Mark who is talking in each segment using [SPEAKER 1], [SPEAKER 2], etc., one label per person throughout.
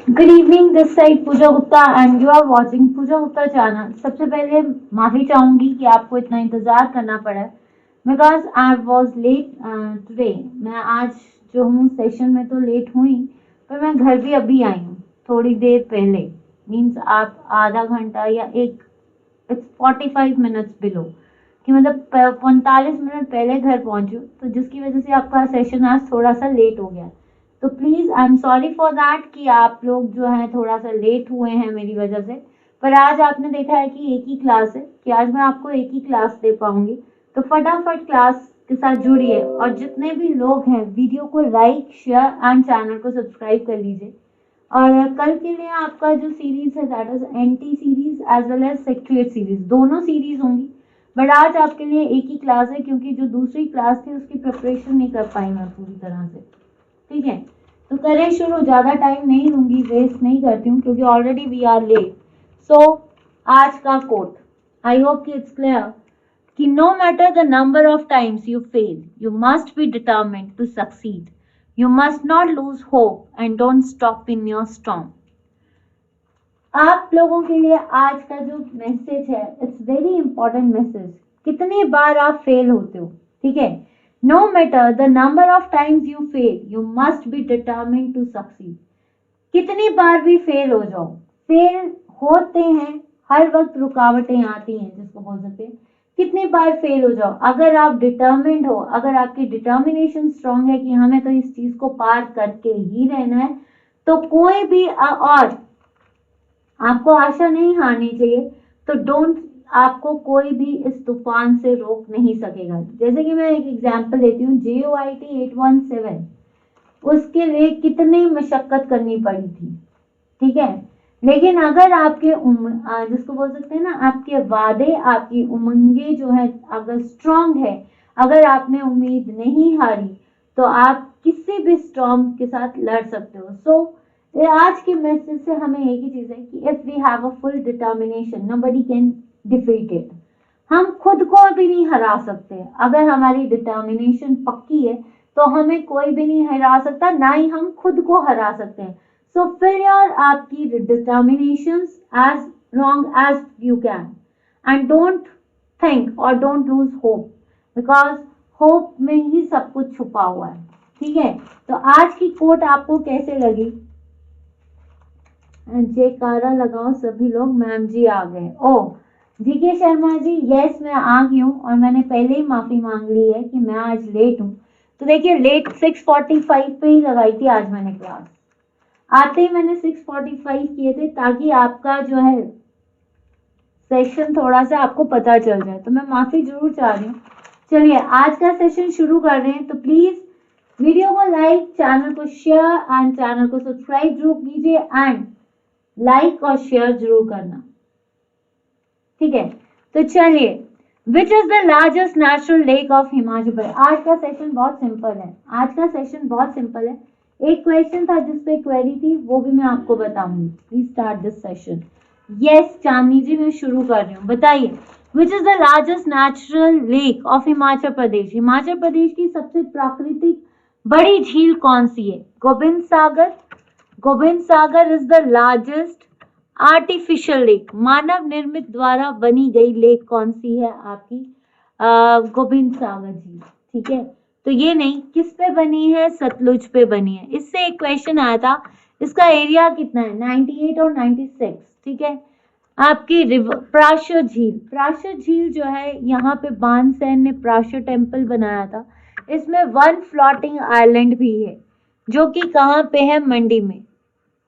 [SPEAKER 1] Good evening, this side Pooja Gupta and you are watching Pooja Gupta channel. सबसे पहले माफी चाहूंगी कि आपको इतना इंतजार करना पड़ा है because I was late today. मैं आज जो हूँ सेशन में तो लेट हुई, पर मैं घर भी अभी आई हूँ थोड़ी देर पहले। मीन्स आप आधा घंटा या एक, इट्स 45 मिनट्स बिलो कि मतलब 45 मिनट पहले घर पहुंचू, तो जिसकी वजह से आपका सेशन आज थोड़ा सा लेट हो गया। तो please I am sorry for that कि आप लोग जो है थोड़ा सा लेट हुए हैं मेरी वजह से। पर आज आपने देखा है कि एक ही क्लास है, कि आज मैं आपको एक ही क्लास दे पाऊंगी। तो फटाफट क्लास के साथ जुड़िए और जितने भी लोग हैं वीडियो को लाइक शेयर एंड चैनल को सब्सक्राइब कर लीजिए। और कल के लिए आपका जो सीरीज है that is anti series as well as secretariat series, दोनों सीरीज होंगी। बट आज आपके लिए एक ही क्लास है क्योंकि जो दूसरी क्लास थी उसकी प्रिपरेशन नहीं कर पाई मैं पूरी तरह से। ठीक है, तो करें शुरू। ज्यादा टाइम नहीं लूंगी, वेस्ट नहीं करती हूँ क्योंकि already we are late. So आज का कोट, आई होप कि इट्स क्लियर कि no matter the number of times you fail, you must be determined to succeed. You must not lose hope and don't stop in your storm. आप लोगों के लिए आज का जो मैसेज है इट्स वेरी इंपॉर्टेंट मैसेज। कितनी बार आप फेल होते हो, ठीक है, no matter the number of times you fail, you must be determined to succeed. कितनी बार भी फेल हो जाओ, फेल होते हैं, हर वक्त रुकावटें आती हैं जिसको बोल सकते हैं। कितनी बार फेल हो जाओ, अगर आप डिटर्मिन्ड हो, अगर आपकी डिटर्मिनेशन स्ट्रांग है कि हमें तो इस चीज को पार करके ही रहना है, तो कोई भी और आपको आशा नहीं हारनी चाहिए। तो डोंट, आपको कोई भी इस तूफान से रोक नहीं सकेगा। जैसे कि मैं एक एग्जांपल देती हूँ, JOIT 817, उसके लिए कितनी मशक्कत करनी पड़ी थी, ठीक है। लेकिन अगर आपके जिसको बोल सकते हैं ना, आपके वादे, आपकी उमंगे जो है अगर स्ट्रांग है, अगर आपने उम्मीद नहीं हारी, तो आप किसी भी स्टॉर्म के साथ लड़ सकते हो। ये आज के मैसेज से हमें एक ही चीज है कि if we have a full determination nobody can defeat it. हम खुद को भी नहीं हरा सकते। अगर हमारी डिटर्मिनेशन पक्की है तो हमें कोई भी नहीं हरा सकता, ना ही हम खुद को हरा सकते हैं। सो फिर यार आपकी determination as long as you can, and don't think और don't lose hope, because hope में ही सब कुछ छुपा हुआ है। ठीक है, तो आज की कोट आपको कैसे लगी? जयकारा लगाओ सभी लोग, मैम जी आ गए। ओ जीके शर्मा जी, यस मैं आ गई हूँ और मैंने पहले ही माफी मांग ली है कि मैं आज लेट हूँ। तो देखिए, लेट 6:45 पे ही लगाई थी आज मैंने क्लास। आते ही मैंने 6:45 किए थे ताकि आपका जो है सेशन थोड़ा सा आपको पता चल जाए। तो मैं माफी जरूर चाह रही हूँ। चलिए आज का सेशन शुरू कर रहे हैं। तो प्लीज वीडियो को लाइक, चैनल को शेयर एंड चैनल को सब्सक्राइब जरूर कीजिए एंड लाइक और शेयर जरूर करना, ठीक है। तो चलिए, which is the largest natural lake of Himachal Pradesh. आज का सेशन बहुत सिंपल है, आज का सेशन बहुत सिंपल है। एक क्वेश्चन था जिसपे क्वेरी थी, वो भी मैं आपको बताऊंगी। Please start this session. Yes Chandni ji, मैं शुरू कर रही हूँ। बताइए, which is the largest natural lake of Himachal Pradesh. Himachal Pradesh की सबसे प्राकृतिक बड़ी झील कौन सी है? Gobind Sagar. Gobind Sagar is the largest artificial lake. मानव निर्मित द्वारा बनी गई लेक कौन सी है आपकी? गोबिंद सागर जी, ठीक है। तो ये नहीं, किस पे बनी है? सतलुज पे बनी है। इससे एक क्वेश्चन आया था, इसका एरिया कितना है? 98 और 96, ठीक है। आपकी प्राशर झील, प्राशर झील जो है यहाँ पे बाणसेन ने प्राशर टेम्पल बनाया था। इसमें वन फ्लोटिंग आइलैंड भी है जो कि कहाँ पे है? मंडी में,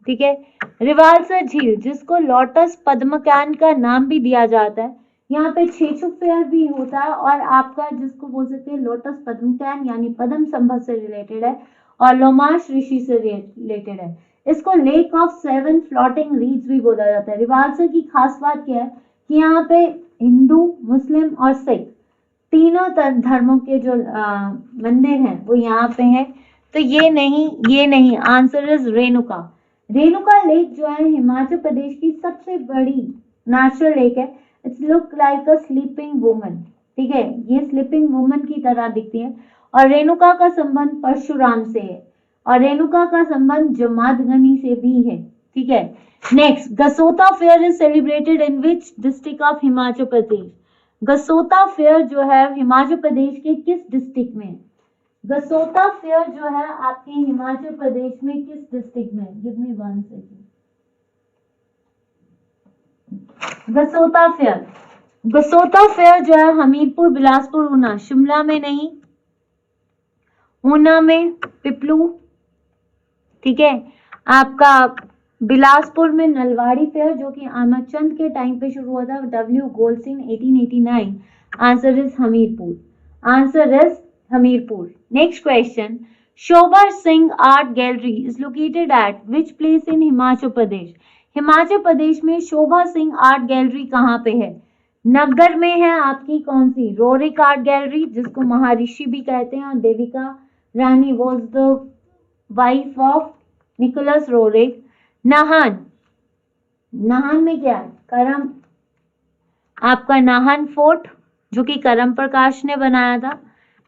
[SPEAKER 1] ठीक है। रिवाल्सर झील, जिसको लोटस पद्मकान का नाम भी दिया जाता है, यहाँ पे छेछू फेयर भी होता है और आपका जिसको बोल सकते हैं लोटस पद्मकान यानी पद्म संभव से रिलेटेड है और लोमाश ऋषि से रिलेटेड है। इसको लेक ऑफ 7 फ्लोटिंग रीड्स भी बोला जाता है। रिवाल्सर की खास बात क्या है कि यहाँ पे हिंदू, मुस्लिम और सिख तीनों धर्मों के जो मंदिर हैं वो यहाँ पे हैं। तो ये नहीं, answer is Renuka. Renuka lake जो है हिमाचल प्रदेश की सबसे बड़ी नेचुरल लेक है। It's look like a sleeping woman, ठीक है, ये स्लीपिंग वुमन की तरह दिखती है। और रेणुका का संबंध परशुराम से है और रेणुका का संबंध जमादग्नि से भी है, ठीक है। Next, Gasota fair is celebrated in which district of Himachal Pradesh. Gasota fair जो है हिमाचल प्रदेश के किस डिस्ट्रिक्ट में? गसोता फेयर जो है आपके हिमाचल प्रदेश में किस डिस्ट्रिक्ट में? Give me 1 second. Gasota fair, Gasota fair जो है हमीरपुर, बिलासपुर, ऊना, शिमला में नहीं, ऊना में, पिपलू, ठीक है, आपका बिलासपुर में नलवाड़ी फेयर जो कि आमाचंद के टाइम पे शुरू हुआ था, W Goldstein 1889। Answer is Hamirpur, answer is Hamirpur. Next question, Shobha Singh art gallery is located at which place in Himachal Pradesh. Himachal Pradesh में शोभा सिंह आर्ट गैलरी कहाँ पे है? नगर में है आपकी कौन सी? रोरिक आर्ट गैलरी, जिसको महर्षि भी कहते हैं, और Devika Rani was the wife of Nicholas Roerich. Nahan, Nahan में क्या है? करम, आपका नाहन फोर्ट जो कि करम प्रकाश ने बनाया था,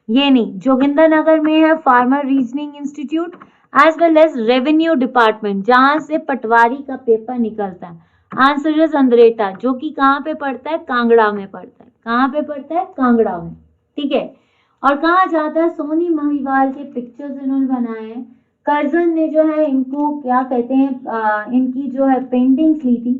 [SPEAKER 1] ये नहीं। जोगिंदरनगर में है farmer reasoning institute as well as revenue department, जहां से पटवारी का पेपर निकलता है। आंसर इज अंद्रेटा, जो कि कहाँ पे पड़ता है? कांगड़ा में पड़ता है। कहाँ पे पड़ता है? कांगड़ा में, ठीक है। और कहा जाता है सोनी महिवाल के पिक्चर्स इन्होंने बनाए हैं। कर्जन ने जो है इनको क्या कहते हैं, इनकी जो है पेंटिंग्स ली थी।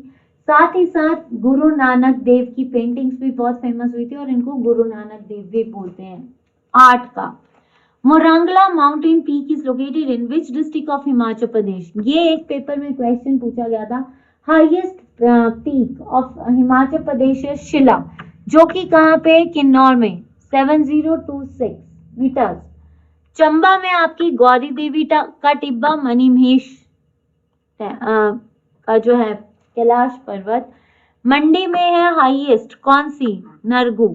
[SPEAKER 1] साथ ही साथ गुरु नानक देव की पेंटिंग्स भी बहुत फेमस हुई थी और इनको गुरु नानक देव भी बोलते हैं आर्ट का। Morangla mountain peak is located in which district of Himachal Pradesh. ये एक पेपर में क्वेश्चन पूछा गया था। Highest peak of Himachal Pradesh है शिला, जो कि कहाँ पे? किन्नौर में, 7026 मीटर्स। चंबा में आपकी गौरी देवी का टिब्बा, मणिमहेश का जो है कैलाश पर्वत। मंडी में है हाईएस्ट कौन सी? नरगू,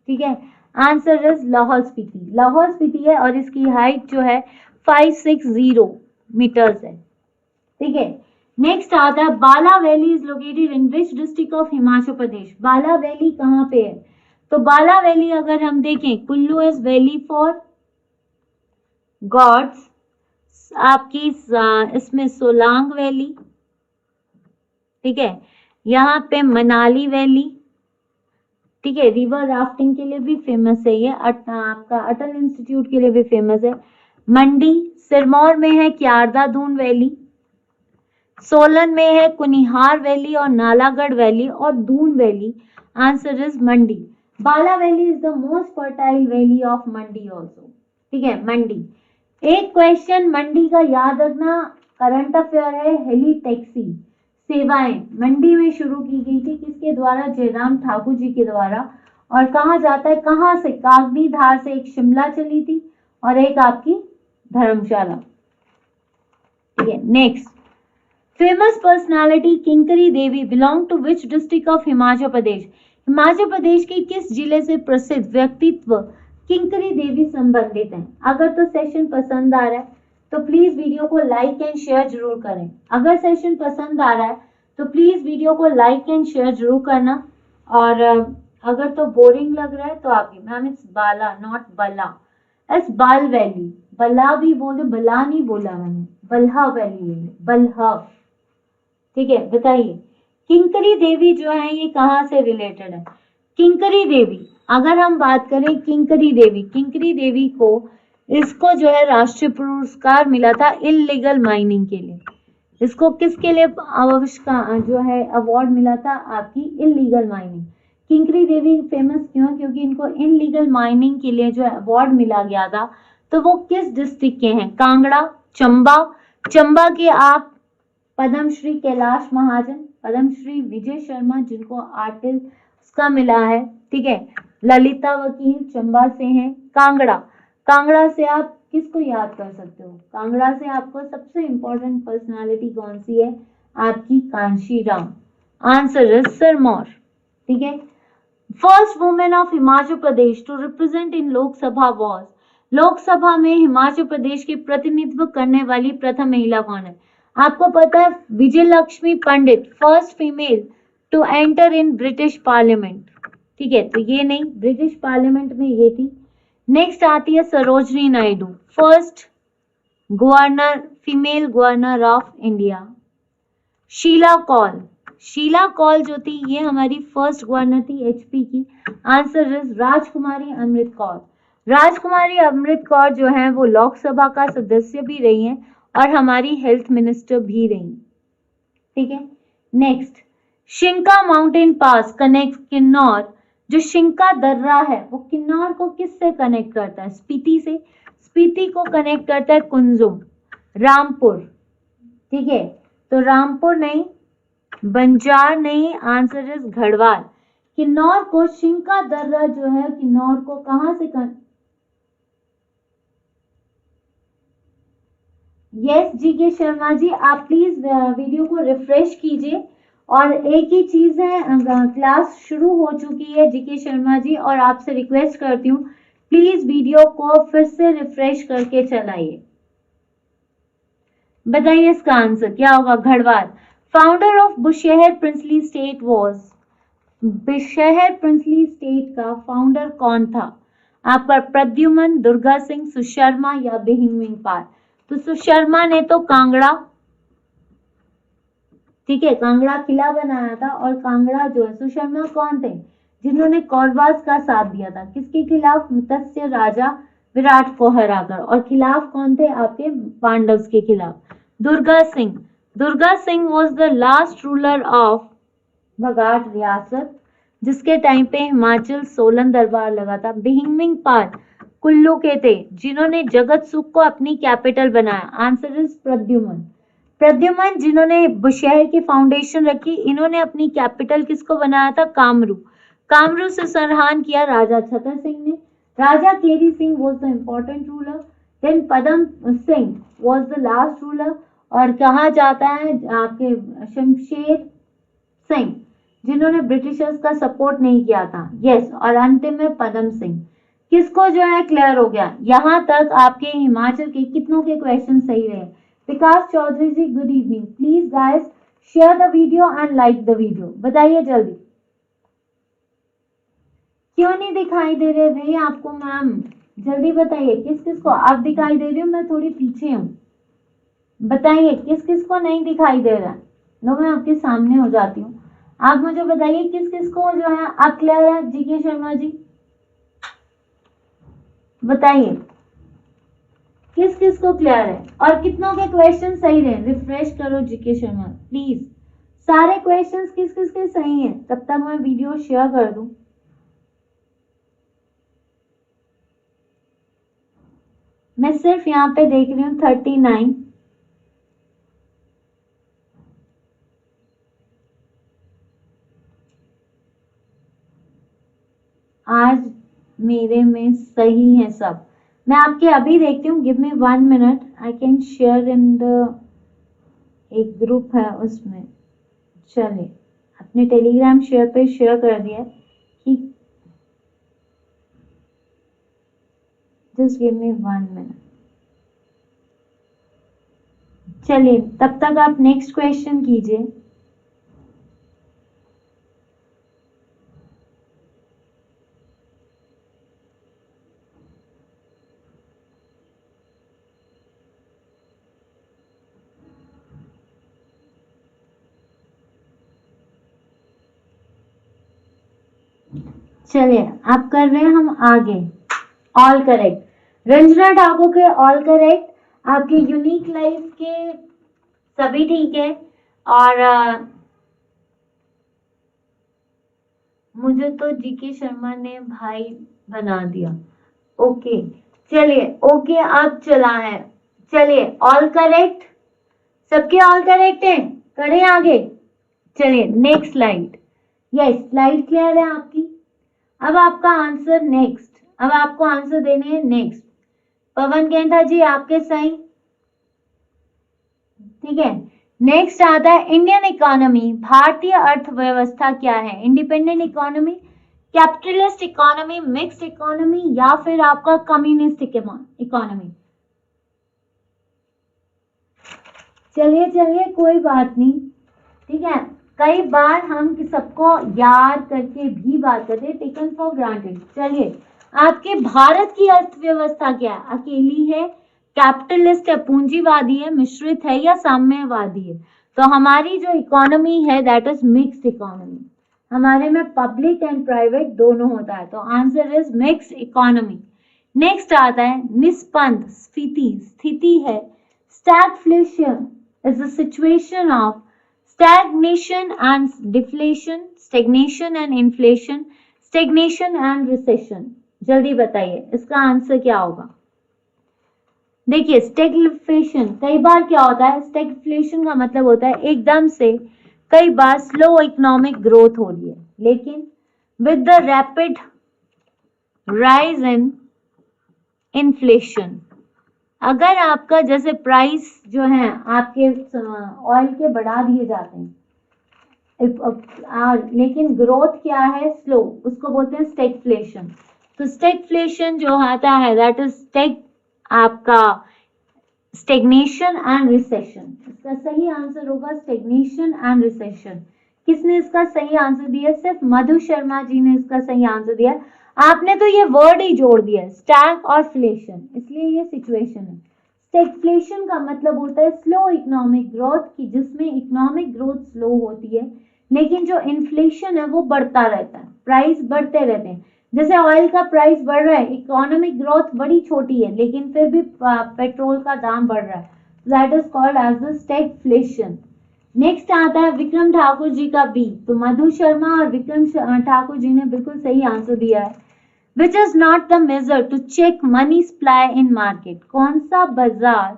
[SPEAKER 1] ठीक है। आंसर इज लाहौल स्पीति, लाहौल स्पीति है और इसकी हाइट जो है 560 मीटर्स है, ठीक है। नेक्स्ट आता है Bala valley is located in which district of Himachal Pradesh. Bala valley कहाँ पे है? तो बाला वैली अगर हम देखें, Kullu is valley for gods, आपकी इसमें सोलांग वैली, ठीक है। यहाँ पे मनाली वैली, ठीक है, रिवर राफ्टिंग के लिए भी फेमस है ये। आपका अटल इंस्टीट्यूट के लिए भी फेमस है। मंडी, सिरमौर में है क्यारदा दून वैली, सोलन में है कुनिहार वैली और नालागढ़ वैली और Doon valley. Answer is Mandi. Bala valley is the most fertile valley of Mandi also, ठीक है, मंडी। एक क्वेश्चन मंडी का याद रखना, करंट अफेयर है। हेली टैक्सी सेवाएं मंडी में शुरू की गई थी, किसके द्वारा? जयराम ठाकुर जी के द्वारा। और कहा जाता है कहाँ से? कागनी धार से। एक शिमला चली थी और एक आपकी धर्मशाला, ठीक है। Next, famous personality Kinkri Devi belong to which district of Himachal Pradesh. Himachal Pradesh के किस जिले से प्रसिद्ध व्यक्तित्व किंकरी देवी संबंधित हैं? अगर तो सेशन पसंद आ रहा है तो प्लीज वीडियो को लाइक एंड शेयर जरूर करें। अगर सेशन पसंद आ रहा है तो प्लीज वीडियो को लाइक एंड शेयर जरूर करना। और अगर तो बोरिंग लग रहा है तो आपकी मैम इट्स बाला नॉट बला, एस बाल वैली, बला भी बोले, बला नहीं बोला मैंने, बल्हा वैली है, बल्हा, ठीक है। बताइए किंकरी देवी जो है ये कहाँ से रिलेटेड है? किंकरी देवी, अगर हम बात करें किंकरी देवी को इसको जो है राष्ट्रीय पुरस्कार मिला था इलीगल माइनिंग के लिए। इसको किसके लिए जो है अवार्ड मिला था? आपकी इलीगल माइनिंग। किंकरी देवी फेमस क्यों? क्योंकि इनको इलीगल माइनिंग के लिए जो अवार्ड मिला गया था। तो वो किस डिस्ट्रिक्ट के हैं? कांगड़ा, चंबा। चंबा के आप पद्मश्री कैलाश महाजन, पद्मश्री विजय शर्मा जिनको आर्टिस्ट का मिला है, ठीक है। ललिता वकील चंबा से हैं। कांगड़ा से आप किसको याद कर सकते हो? कांगड़ा से आपको सबसे इंपॉर्टेंट पर्सनालिटी कौन सी है? आपकी कांशीराम। आंसर इज सिरमौर, ठीक है। First women of Himachal Pradesh to represent in Lok Sabha was. Lok Sabha में हिमाचल प्रदेश के प्रतिनिधित्व करने वाली प्रथम महिला कौन है? आपको पता है Vijaya Lakshmi Pandit, first female to enter in British parliament, ठीक है। तो ये नहीं, ब्रिटिश पार्लियामेंट में ये थी। नेक्स्ट आती है Sarojini Naidu, first governor, female governor of India. Sheela Kaul, Sheela Kaul जो थी ये हमारी फर्स्ट गवर्नर थी एचपी की। Answer is Rajkumari Amrit Kaur. राजकुमारी अमृत कौर जो है वो लोकसभा का सदस्य भी रही हैं और हमारी हेल्थ मिनिस्टर भी रही। ठीक है, next, Shinka mountain pass connect Kinnaur. जो शिंका दर्रा है वो किन्नौर को किससे कनेक्ट करता है? स्पीति से। स्पीति को कनेक्ट करता है कुंजुम। रामपुर, ठीक है, तो रामपुर नहीं, बंजार नहीं, आंसर इज गढ़वाल। किन्नौर को शिंका दर्रा जो है किन्नौर को कहां से यस जी के शर्मा जी, आप प्लीज वीडियो को रिफ्रेश कीजिए। और एक ही चीज है, क्लास शुरू हो चुकी है जी के शर्मा जी, और आपसे रिक्वेस्ट करती हूँ प्लीज वीडियो को फिर से रिफ्रेश करके चलाइए। बताइए इसका आंसर क्या होगा? Garhwal. Founder of Bushahr princely state was, Bushahr princely state का फाउंडर कौन था? आपका प्रद्युमन, दुर्गा सिंह, सुशर्मा या बिहिंगमिंग पाल? तो सुशर्मा ने तो कांगड़ा, ठीक है, कांगड़ा किला बनाया था। और कांगड़ा जो है, सुशर्मा कौन थे? जिन्होंने कौरवास का साथ दिया था किसके खिलाफ? मत्स्य राजा विराट को हराकर। और खिलाफ कौन थे? आपके पांडव्स के खिलाफ। Durga Singh, Durga Singh was the last ruler of Baghat रियासत, जिसके टाइम पे हिमाचल सोलन दरबार लगा था। बिहिंगमिंग पाल कुल्लू के थे जिन्होंने जगत सुख को अपनी कैपिटल बनाया। Answer is Pradyuman. प्रद्युमन जिन्होंने बुशहर की फाउंडेशन रखी, इन्होंने अपनी कैपिटल किसको बनाया था? कामरू। कामरू से सरहान किया राजा छतर सिंह ने। Raja Keri Singh was the important ruler. Then Padam Singh was the last ruler. और कहा जाता है आपके शमशेर सिंह जिन्होंने ब्रिटिशर्स का सपोर्ट नहीं किया था। यस, और अंतिम में पदम सिंह। किसको जो है क्लियर हो गया? यहां तक आपके हिमाचल के कितनों के क्वेश्चन सही रहे? Vikas Chaudhary ji, good evening. Please guys share the video and like the video. बताइए जल्दी, क्यों नहीं दिखाई दे रहे भाई आपको? मैम जल्दी बताइए किस किस को आप दिखाई दे रही हो? मैं थोड़ी पीछे हूँ, बताइए किस किस को नहीं दिखाई दे रहा है? लो मैं आपके सामने हो जाती हूँ, आप मुझे बताइए किस किस को जो है आप क्लियर है? जी के शर्मा जी बताइए किस किस को क्लियर है और कितनों के क्वेश्चन सही रहे? रिफ्रेश करो जी के शर्मा प्लीज। सारे क्वेश्चंस किस किस के सही हैं? तब तक मैं वीडियो शेयर कर दूं। मैं सिर्फ यहाँ पे देख रही हूँ 39। आज मेरे में सही है सब। मैं आपके अभी देखती हूँ, give me 1 minute, I can share in the एक ग्रुप है उसमें। चलिए अपने टेलीग्राम शेयर पे शेयर कर दिया कि जस्ट गिव मी 1 मिनट। चलिए तब तक आप नेक्स्ट क्वेश्चन कीजिए। चलिए आप कर रहे हैं हम आगे। All correct. रंजना ठाकुर के ऑल करेक्ट। आपके यूनिक लाइफ के सभी ठीक है। और मुझे तो जीके शर्मा ने भाई बना दिया। ओके चलिए, ओके आप चला है। चलिए ऑल करेक्ट, सबके ऑल करेक्ट है, करें आगे। चलिए next slide. Yes slide clear है आपकी। अब आपका आंसर नेक्स्ट, अब आपको आंसर देने हैं नेक्स्ट। पवन गेंदा जी आपके सही, ठीक है। नेक्स्ट आता है इंडियन इकोनॉमी, भारतीय अर्थव्यवस्था क्या है? Independent economy, capitalist economy, mixed economy या फिर आपका कम्युनिस्ट इकोनॉमी? चलिए चलिए कोई बात नहीं, ठीक है। कई बार हम सबको याद करके भी बात करते हैं, टेकन फॉर ग्रांटेड। चलिए आपके भारत की अर्थव्यवस्था क्या है? अकेली है, कैपिटलिस्ट है, पूंजीवादी है, मिश्रित है या साम्यवादी है? तो हमारी जो इकोनॉमी है दैट इज मिक्स्ड इकोनॉमी, हमारे में पब्लिक एंड प्राइवेट दोनों होता है, तो answer is mixed economy. Next आता है निस्पंद, स्फीति, स्थिति है। Stagflation is the situation of stagnation and deflation, stagnation and inflation, stagnation and recession। जल्दी बताइए इसका आंसर क्या होगा। देखिए स्टैगफ्लेशन कई बार क्या होता है, स्टैगफ्लेशन का मतलब होता है एकदम से कई बार स्लो इकोनॉमिक ग्रोथ हो रही है, लेकिन with the rapid rise in inflation, अगर आपका जैसे प्राइस जो है आपके ऑयल के बढ़ा दिए जाते हैं लेकिन ग्रोथ क्या है स्लो, उसको बोलते हैं स्टैगफ्लेशन। तो स्टैगफ्लेशन जो आता है दैट इज आपका स्टेग्नेशन एंड रिसेशन। इसका सही आंसर होगा स्टेग्नेशन एंड रिसेशन। किसने इसका सही आंसर दिया? सिर्फ मधु शर्मा जी ने इसका सही आंसर दिया। आपने तो ये वर्ड ही जोड़ दिया स्टैग और फ्लेशन, इसलिए ये सिचुएशन है। स्टैगफ्लेशन का मतलब होता है स्लो इकोनॉमिक ग्रोथ की, जिसमें इकोनॉमिक ग्रोथ स्लो होती है लेकिन जो इन्फ्लेशन है वो बढ़ता रहता है, प्राइस बढ़ते रहते हैं। जैसे ऑयल का प्राइस बढ़ रहा है, इकोनॉमिक ग्रोथ बड़ी छोटी है लेकिन फिर भी पेट्रोल का दाम बढ़ रहा है, that is called as the stagflation. Next आता है विक्रम ठाकुर जी का बी। तो मधु शर्मा और विक्रम ठाकुर जी ने बिल्कुल सही आंसर दिया है। Which is not the major to check money supply in market. कौन सा बाजार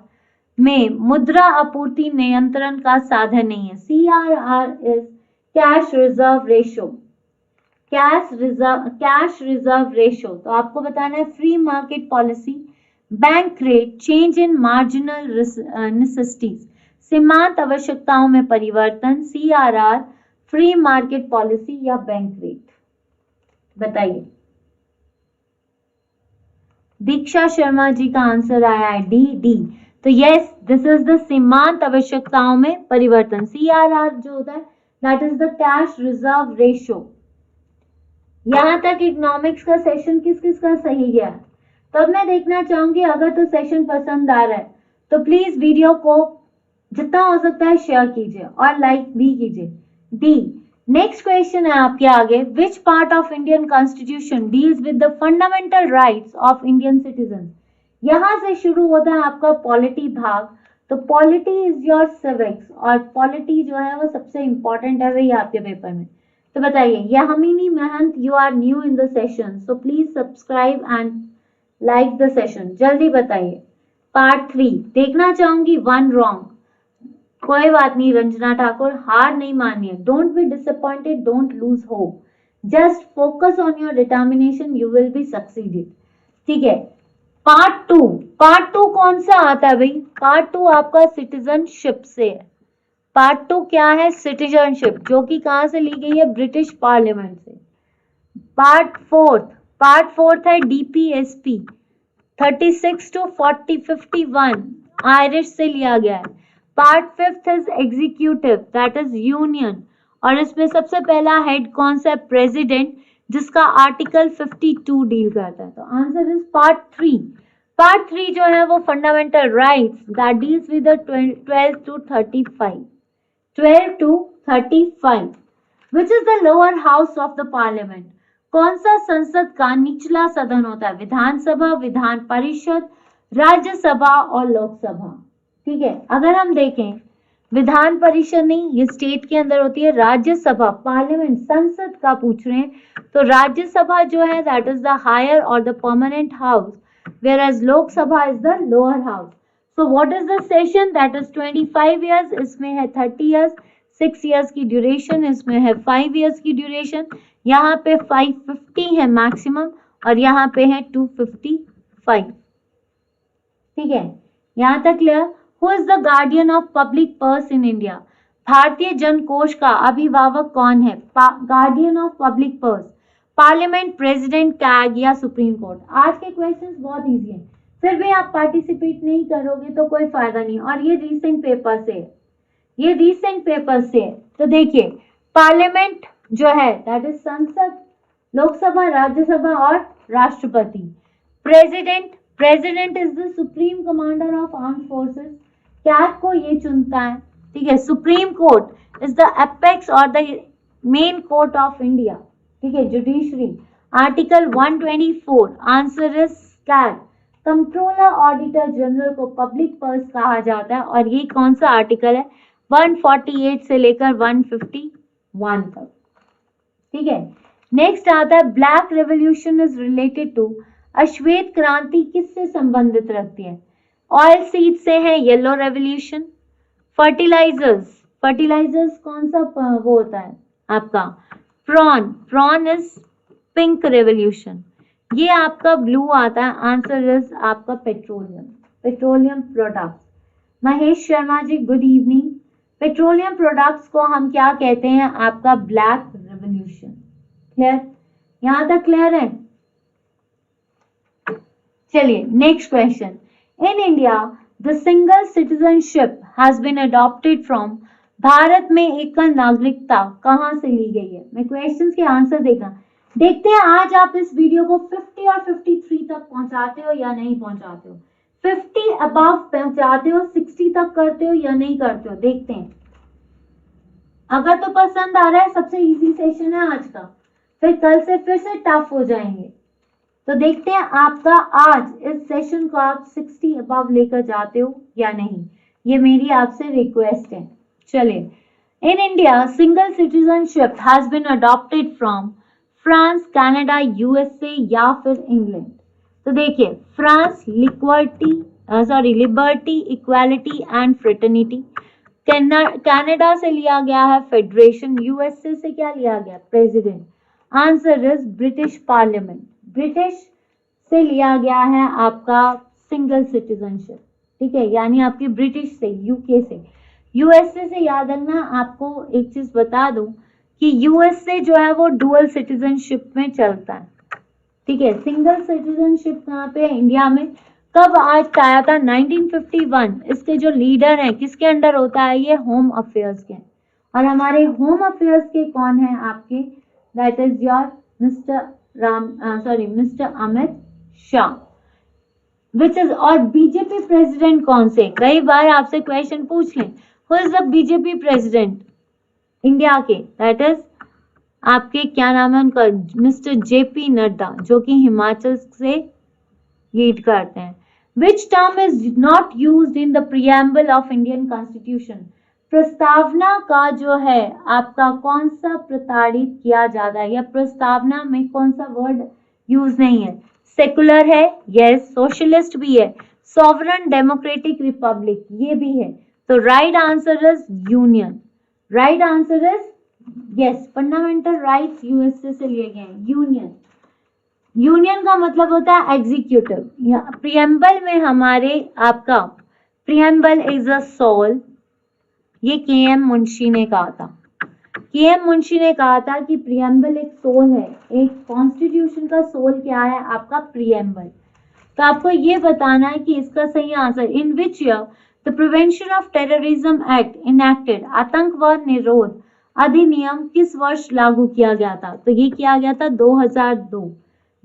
[SPEAKER 1] में मुद्रा आपूर्ति नियंत्रण का साधन नहीं है? CRR is cash reserve ratio. Cash reserve ratio तो आपको बताना है free market policy, bank rate, change in marginal necessities, सीमांत आवश्यकताओं में परिवर्तन, CRR, फ्री मार्केट पॉलिसी या बैंक रेट। बताइए। दीक्षा शर्मा जी का आंसर आया है डी। तो यस दिस इज द सीमांत आवश्यकताओं में परिवर्तन। CRR जो होता है that is the cash reserve ratio. यहां तक इकोनॉमिक्स का सेशन किस किस का सही गया? तो अब मैं देखना चाहूंगी अगर तो सेशन पसंद आ रहा है तो प्लीज वीडियो को जितना हो सकता है शेयर कीजिए और लाइक भी कीजिए। डी। नेक्स्ट क्वेश्चन है आपके आगे, which part of Indian constitution deals with the fundamental rights of Indian citizen. यहां से शुरू होता है आपका पॉलिटी भाग। तो पॉलिटी इज योर सिविक्स और पॉलिटी जो है वो सबसे इंपॉर्टेंट है वही आपके पेपर में। तो बताइए, Yamini Mahant, you are new in the session so please subscribe and like the session. जल्दी बताइए। पार्ट 3 देखना चाहूंगी, 1 रॉन्ग। कोई बात नहीं रंजना ठाकुर, हार नहीं माननी है। Don't be disappointed, don't lose hope, just focus on your determination, you will be succeeded. ठीक है। पार्ट 2 कौन सा आता है भाई? पार्ट 2 आपका सिटीजनशिप से है। पार्ट 2 क्या है? सिटीजनशिप, जो कि कहां से ली गई है? ब्रिटिश पार्लियामेंट से। पार्ट फोर्थ है DPSP 36 to 51 आयरिश से लिया गया है। Part 5 is executive that is union, और इसमें सबसे पहला हेड कौन सा है? प्रेसिडेंट, जिसका आर्टिकल 52 डील करता है। तो आंसर इज पार्ट 3। पार्ट 3 जो है वो fundamental rights that deals with 12 to 35। 12 to 35 which is the lower house of the parliament. कौन सा संसद का निचला सदन होता है? विधानसभा, विधान परिषद, राज्यसभा और लोकसभा। ठीक है। अगर हम देखें विधान परिषद नहीं, ये स्टेट के अंदर होती है। राज्यसभा पार्लियामेंट संसद का पूछ रहे हैं, तो राज्यसभा जो है दैट इज द हायर और the permanent house, whereas Lok Sabha is the lower house. So what is the session? That is 25 years, इसमें है 30 इयर्स, 6 इयर्स की ड्यूरेशन, इसमें है 5 इयर्स की ड्यूरेशन। यहाँ पे 550 है मैक्सिमम और यहाँ पे है 255। ठीक है, यहाँ तक clear? Who is the guardian of public purse in India? भारतीय जन कोष का अभिभावक कौन है? Guardian of public purse, parliament, president, CAG या सुप्रीम कोर्ट? आज के क्वेश्चंस बहुत इजी हैं, फिर भी आप पार्टिसिपेट नहीं करोगे तो कोई फायदा नहीं। और ये रीसेंट पेपर से है, ये रीसेंट पेपर से है। तो देखिए पार्लियामेंट जो है दैट इज संसद, लोकसभा, राज्यसभा और राष्ट्रपति। President president is the supreme commander of arm forces, कैट को ये चुनता है, ठीक है। Supreme court is the apex और the main court of India, ठीक है। जुडिशरी आर्टिकल 124, आंसर इज कैट। कंट्रोलर ऑडिटर जनरल को पब्लिक पर्स कहा जाता है और ये कौन सा आर्टिकल है, 148 से लेकर 151 तक, ठीक है। नेक्स्ट आता है black revolution is related to, अश्वेत क्रांति किससे संबंधित रखती है, ऑयल सीड से है येलो रेवोल्यूशन। फर्टिलाइजर्स, फर्टिलाइजर्स कौन सा वो होता है आपका, prawn, prawn is pink revolution. ये आपका ब्लू आता है, आंसर इज आपका petroleum, petroleum products. Mahesh Sharma ji good evening. Petroleum products को हम क्या कहते हैं, आपका ब्लैक रेवोल्यूशन। क्लियर, यहां तक क्लियर है। चलिए next question, in India the single citizenship has been adopted from, Bharat में एकल नागरिकता कहां से ली गई है। मैं क्वेश्चंस के आंसर देखते हैं आज आप इस वीडियो को 50 और 53 तक पहुंचाते हो या नहीं पहुंचाते हो, 50 अबव पहुंचाते हो, 60 तक करते हो या नहीं करते हो, देखते हैं। अगर तो पसंद आ रहा है, सबसे इजी सेशन है आज का, फिर कल से फिर से टफ हो जाएंगे। तो देखते हैं आपका आज इस सेशन को आप 60 अबव लेकर जाते हो या नहीं, ये मेरी आपसे रिक्वेस्ट है। चलिए, in India single citizenship has been adopted from France, Canada, USA या फिर इंग्लैंड। तो देखिए, France liberty, equality and fraternity. Canada से लिया गया है फेडरेशन, यूएसए से क्या लिया गया, president. Answer is British parliament, British से लिया गया है आपका सिंगल सिटीजनशिप, ठीक है, यानी आपकी ब्रिटिश से, यूके से। यूएसए से याद रखना, आपको एक चीज बता दूं कि यूएसए जो है वो डुअल सिटीजनशिप में चलता है, ठीक है। सिंगल सिटीजनशिप कहाँ पे है, इंडिया में। कब एक्ट आया था, 1951। इसके जो लीडर हैं किसके अंडर होता है, ये होम अफेयर्स के, और हमारे होम अफेयर्स के कौन है आपके, that is your mister Amit Shah, which is. और बीजेपी प्रेसिडेंट कौन से, कई बार आपसे क्वेश्चन पूछ लें, who is the BJP president India के, दैट इज आपके क्या नाम है उनका, मिस्टर जेपी नड्डा, जो कि हिमाचल से लीड करते हैं। Which term is not used in the preamble of Indian constitution, प्रस्तावना का जो है आपका कौन सा प्रताड़ित किया जाता है, या प्रस्तावना में कौन सा वर्ड यूज नहीं है, सेकुलर है, यस, सोशलिस्ट भी है, सॉवरन डेमोक्रेटिक रिपब्लिक ये भी है। तो right answer is union, right answer is yes, fundamental rights USA से लिए गए हैं, यूनियन। यूनियन का मतलब होता है एग्जीक्यूटिव। प्रियम्बल में हमारे आपका प्रियम्बल इज अ सोल, ये केएम मुंशी ने कहा था, केएम मुंशी ने कहा था कि प्रियम्बल एक सोल है, एक कॉन्स्टिट्यूशन का सोल क्या है आपका, प्रियम्बल। तो आपको ये बताना है कि इसका सही answer, in which year the prevention of terrorism act enacted, आतंकवाद निरोध अधिनियम किस वर्ष लागू किया गया था। तो ये किया गया था 2002।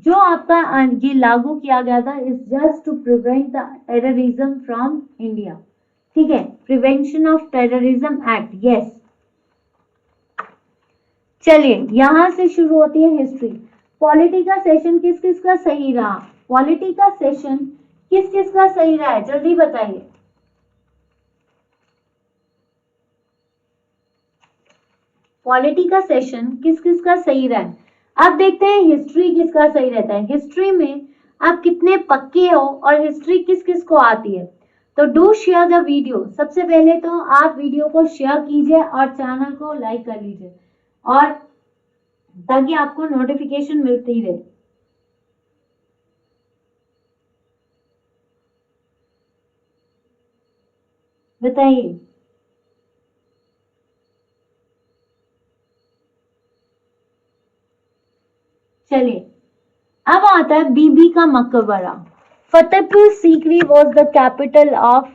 [SPEAKER 1] जो आपका ये लागू किया गया था is just to prevent the terrorism from India, ठीक है, prevention of terrorism act, yes. चलिए यहां से शुरू होती है हिस्ट्री। पॉलिटी का सेशन किस किस का सही रहा, पॉलिटी का सेशन किस किस का सही रहा है, जल्दी बताइए। पॉलिटी का सेशन किस किस का सही रहा है। अब देखते हैं हिस्ट्री किसका सही रहता है। हिस्ट्री में आप कितने पक्के हो और हिस्ट्री किस किस को आती है। तो डू शेयर द वीडियो, सबसे पहले तो आप वीडियो को शेयर कीजिए और चैनल को लाइक कर लीजिए, और ताकि आपको नोटिफिकेशन मिलती रहे। बताइए, चलिए अब आता है बीबी का मकबरा। Fatehpur Sikri was the capital of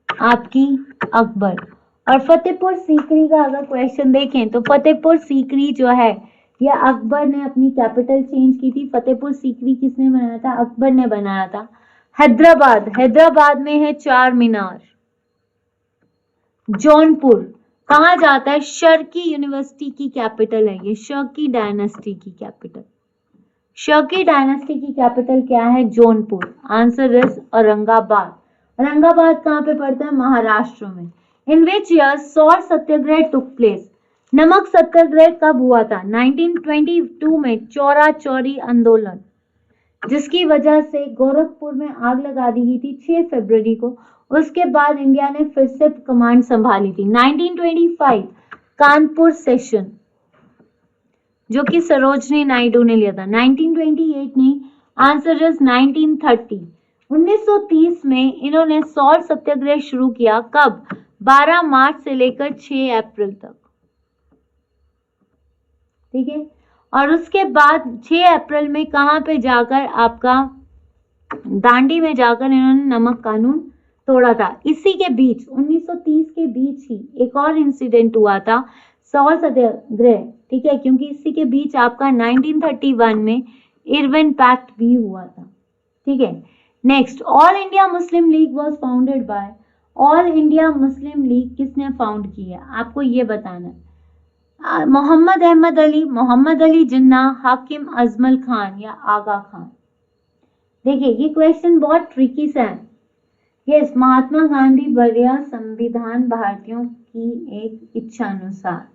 [SPEAKER 1] आपकी अकबर। और फतेहपुर सीकरी का अगर क्वेश्चन देखें तो फतेहपुर सीकरी जो है या अकबर ने अपनी कैपिटल चेंज की थी? फतेहपुर सीकरी किसने बनाया था? अकबर ने बनाया था। हैदराबाद, हैदराबाद में है चार मीनार। जौनपुर कहा जाता है? शर्की यूनिवर्सिटी की कैपिटल है ये, शर्की डायनेस्टी की कैपिटल। शर्की डायनेस्टी की कैपिटल क्या है? जौनपुर। Answer is Aurangabad. औरंगाबाद कहाँ पे पड़ता है? महाराष्ट्र में। इन विच ईयर सौर सत्याग्रह टुक प्लेस? नमक सत्याग्रह कब हुआ था? 1922 में चौरा चौरी आंदोलन, जिसकी वजह से गोरखपुर में आग लगा दी गई थी 6 फरवरी को। उसके बाद इंडिया ने फिर से कमांड संभाली थी। 1925 कानपुर सेशन, जो कि सरोजनी नायडू ने लिया था। 1928 नहीं, आंसर इज 1930। 1930 में इन्होंने सौर सत्याग्रह शुरू किया। कब? 12 मार्च से लेकर 6 अप्रैल तक। ठीक है, और उसके बाद 6 अप्रैल में कहां पे जाकर, आपका दांडी में जाकर इन्होंने नमक कानून तोड़ा था। इसी के बीच 1930 के बीच ही एक और इंसिडेंट हुआ था, सौर सत्याग्रह। ठीक है, क्योंकि इसी के बीच आपका 1931 में इरविन पैक्ट भी हुआ था। ठीक है, next, all India Muslim league was founded bye? All India Muslim league किसने फाउंड की है? आपको ये बताना है। मोहम्मद अहमद अली, मोहम्मद अली जिन्ना, हाकिम अजमल खान या आगा खान? देखिए, ये क्वेश्चन बहुत ट्रिकी सा है। यस, महात्मा गांधी बरिया संविधान भारतीयों की एक इच्छा अनुसार।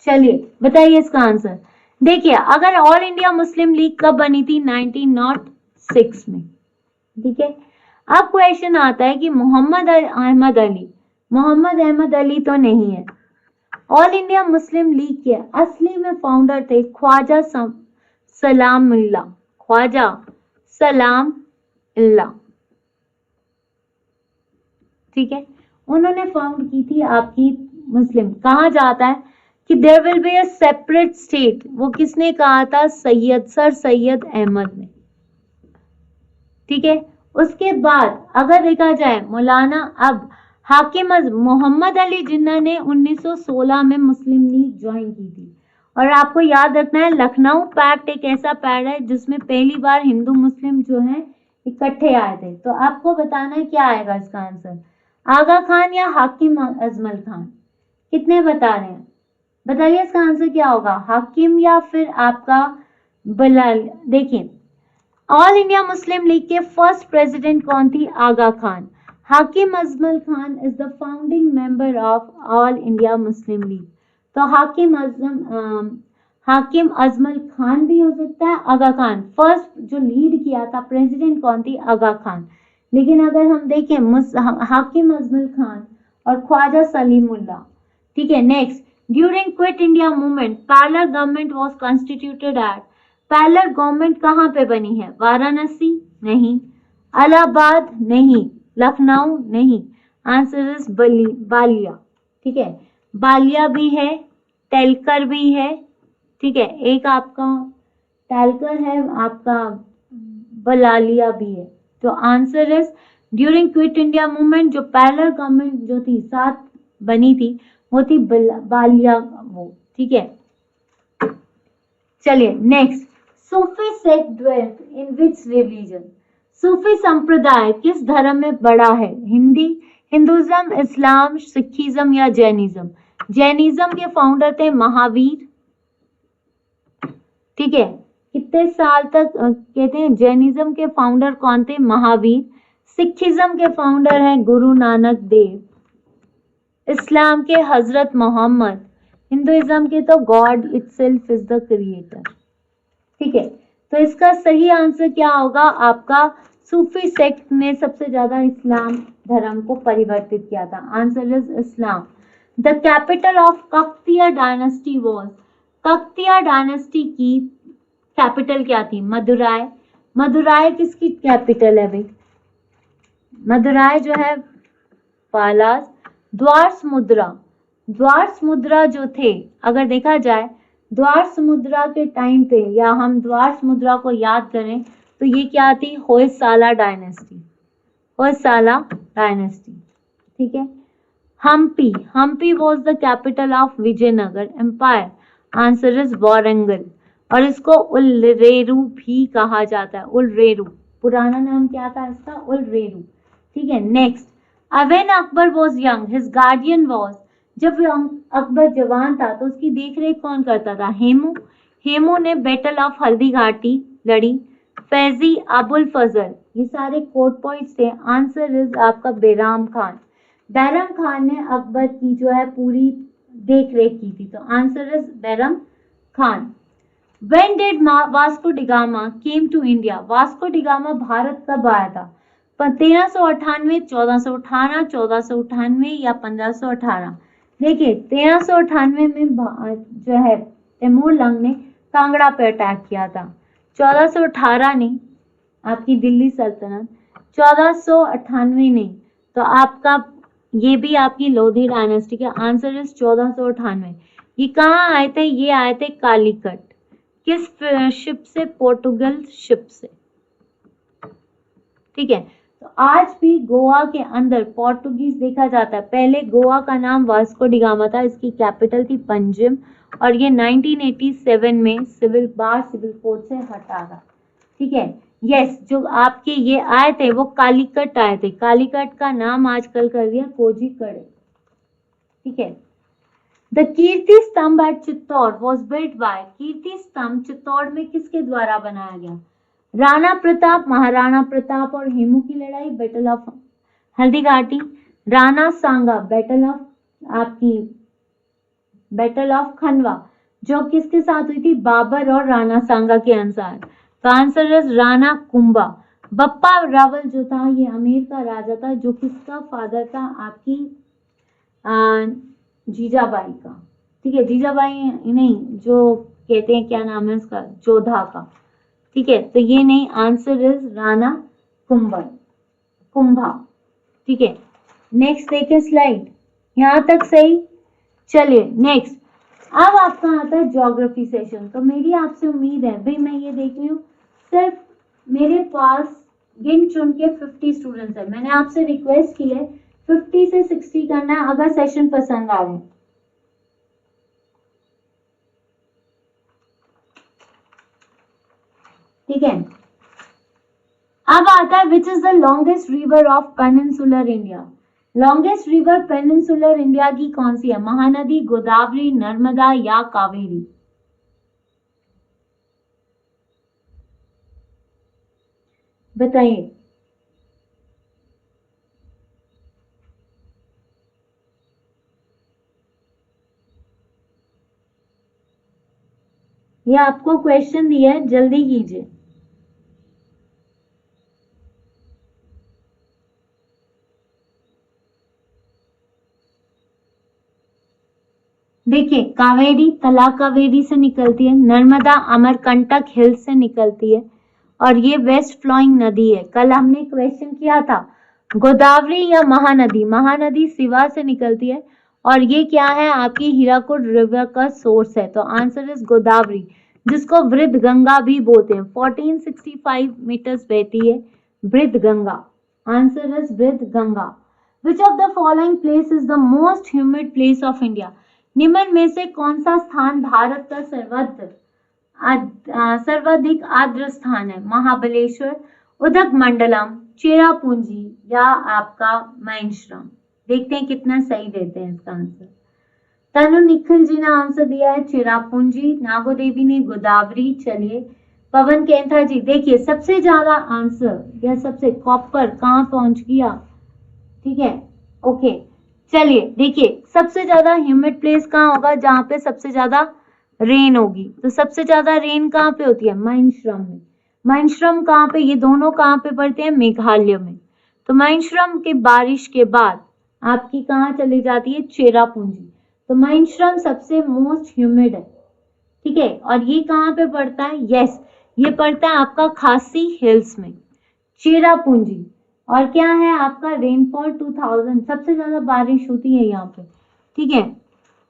[SPEAKER 1] चलिए बताइए इसका आंसर। देखिए, अगर ऑल इंडिया मुस्लिम लीग कब बनी थी? 1906 में। ठीक है, अब क्वेश्चन आता है कि मोहम्मद अहमद अली, मोहम्मद अहमद अली तो नहीं है। ऑल इंडिया मुस्लिम लीग के असली में फाउंडर थे ख्वाजा सलामुल्लाह, ख्वाजा सलामुल्लाह। ठीक है, उन्होंने फाउंड की थी आपकी मुस्लिम। कहा जाता है कि there will be a separate state. वो किसने कहा था? सर सैयद अहमद ने। ठीक है, उसके बाद अगर देखा जाए मौलाना अब हाकिम मोहम्मद अली जिन्ना ने 1916 में मुस्लिम लीग ज्वाइन की थी। और आपको याद रखना है, लखनऊ पैक्ट एक ऐसा पैक्ट है जिसमें पहली बार हिंदू मुस्लिम जो है इकट्ठे आए थे। तो आपको बताना है क्या आएगा इसका आंसर, आगा खान या हाकिम अजमल खान? कितने बता रहे हैं? बताइए इसका आंसर क्या होगा, हाकिम या फिर आपका बलाल? देखिए, ऑल इंडिया मुस्लिम लीग के फर्स्ट प्रेसिडेंट कौन थी? आगा खान। हाकिम Ajmal Khan is the founding member of all India Muslim league. तो हाकिम अजमल खान भी हो सकता है, आगा खान। फर्स्ट जो लीड किया था प्रेसिडेंट कौन थी? आगा खान। लेकिन अगर हम देखें हाकिम अजमल खान और ख्वाजा सलीमुल्लाह। ठीक है, next, during quit India movement parallel government was constituted at? Parallel government कहाँ पे बनी है? वाराणसी नहीं, इलाहाबाद नहीं, लखनऊ नहीं, आंसर इज बालिया। ठीक है, बालिया भी है, टेलकर भी है। ठीक है, एक आपका टेलकर है, आपका बलालिया भी है। तो answer is during quit India movement जो पैरेलल गवर्नमेंट जो थी साथ बनी थी वो थी बालिया वो। ठीक है, चलिए next, Sufi sect dwelt in which religion? सूफी संप्रदाय किस धर्म में बड़ा है? हिंदुइज्म, इस्लाम, सिखिज्म या जैनिज्म? जैनिज्म के फाउंडर थे महावीर। ठीक है, कितने साल तक कहते हैं? जैनिज्म के फाउंडर कौन थे? महावीर। सिखिज्म के फाउंडर हैं गुरु नानक देव। इस्लाम के हजरत मोहम्मद। हिंदुइज्म के तो God itself is the creator. ठीक है, तो इसका सही आंसर क्या होगा आपका? सूफी सेक्ट ने सबसे ज्यादा इस्लाम धर्म को परिवर्तित किया था। Answer is Islam. The capital of Kakatiya dynasty was? Kakatiya dynasty की कैपिटल क्या थी? मदुराई। मदुराई किसकी कैपिटल है भाई? मदुराई जो है पालास। द्वार मुद्रा, द्वार मुद्रा जो थे, अगर देखा जाए द्वार मुद्रा के टाइम पे, या हम द्वार मुद्रा को याद करें तो ये क्या थी? Hoysala dynasty, Hoysala dynasty. ठीक है, Hampi, Hampi was the capital of Vijayanagara empire. Answer is Warangal. और इसको उल्रेरू भी कहा जाता है, उल्रेरू, पुराना नाम क्या था इसका, उल्रेरू। ठीक है, next, when Akbar was young his guardian was, जब अकबर जवान था तो उसकी देखरेख कौन करता था, हेमू। हेमू ने बैटल ऑफ हल्दी घाटी लड़ी। फैजी, अबुल फजल, ये सारे कोड पॉइंट्स थे। आंसर इज आपका बैराम खान। बैरम खान ने अकबर की जो है पूरी देख रेख की थी, तो answer is Bairam Khan. When did Vasco da Gama came to India, Vasco da Gama Bharat कब आया था, 1398, 1418, 1498 या 1518। देखिए 1398 में जो है तैमूर लंग ने कांगड़ा पे अटैक किया था। 1418 ने आपकी दिल्ली सल्तनत, 1498 ने तो आपका ये भी आपकी लोधी डायनेस्टी का। Answer is 1498। ये कहाँ आए थे, ये आए थे कालीकट। किस शिप से, पोर्टुगल शिप से। ठीक है, तो आज भी गोवा के अंदर पोर्टुगीज देखा जाता है। पहले गोवा का नाम वास्को डिगामा था, इसकी कैपिटल थी पंजिम, और ये 1987 में सिविल कोड से हटा था। ठीक है, यस, जो आपके ये आए थे वो कालीकट आए थे, कालीकट का नाम आजकल कर दिया कोझीकड़े। ठीक है, the Kirti Stambh at Chittor was built by, Kirti Stambh Chittor में किसके द्वारा बनाया गया, राणा प्रताप, महाराणा प्रताप और हेमू की लड़ाई, battle of Haldighati. Rana Sanga, battle of Khanwa, जो किसके साथ हुई थी, बाबर और राणा सांगा के अनुसार। तो आंसर इज राणा कुंभा। बप्पा रावल जो था ये अमेर का राजा था, जो किसका फादर था, आपकी जीजाबाई का। ठीक है, जीजाबाई नहीं, जो कहते हैं क्या नाम है इसका, जोधा का। ठीक है, तो ये नहीं, आंसर इज राणा कुंभा। ठीक है, नेक्स्ट देखिए स्लाइड, यहां तक सही। चलिए नेक्स्ट, अब आपका आता है ज्योग्राफी सेशन। तो मेरी आपसे उम्मीद है भाई, मैं ये देख रही हूँ सिर्फ मेरे पास गिन चुन के 50 स्टूडेंट्स है। मैंने आपसे रिक्वेस्ट की है 50 से 60 करना है अगर सेशन पसंद आ रहे हैं। ठीक है, अब आता है which is the longest river of peninsular India. Longest river peninsular India की कौन सी है, महानदी, गोदावरी, नर्मदा या कावेरी। बताइए। ये आपको क्वेश्चन दिया है, जल्दी कीजिए। देखिए, कावेरी तला कावेरी से निकलती है, नर्मदा अमरकंटक हिल से निकलती है, और ये वेस्ट फ्लोइंग नदी है। कल हमने क्वेश्चन किया था गोदावरी या महानदी, महानदी सिवा से निकलती है, और ये क्या है, आपकी हीराकुड रिवर का सोर्स है। तो आंसर इज गोदावरी, जिसको वृद्ध गंगा भी बोलते हैं। 1465 मीटर्स बहती है वृद्ध गंगा। आंसर इज वृद्ध Ganga. Which of the following place is the most humid place of India, निम्न में से कौन सा स्थान भारत का सर्वाधिक आर्द्र स्थान है, महाबलेश्वर, उदगमंडलम, चेरापूंजी या आपका महेश्वरम। देखते हैं कितना सही देते हैं इसका आंसर। तनु निखिल जी ने आंसर दिया है चेरापूंजी, नागो देवी ने गोदावरी। चलिए, पवन केंथा जी, देखिए सबसे ज्यादा आंसर या सबसे कॉपर कहाँ पहुंच गया। ठीक है, ओके, चलिए देखिए सबसे ज्यादा ह्यूमिड प्लेस कहाँ होगा, जहां पे सबसे ज्यादा रेन होगी। तो सबसे ज्यादा रेन कहाँ पे होती है, महेश्वरम में। महेश्वरम कहाँ पे, ये दोनों कहाँ पे पड़ते हैं, मेघालय में। तो महेश्वरम के बारिश के बाद आपकी कहाँ चली जाती है, चेरापूंजी। तो महेश्वरम सबसे मोस्ट ह्यूमिड है। ठीक है, और ये कहाँ पे पड़ता है, यस, ये पड़ता है आपका खासी हिल्स में, चेरापूंजी। और क्या है आपका रेनफॉल 2000, सबसे ज्यादा बारिश होती है यहाँ पे। ठीक है,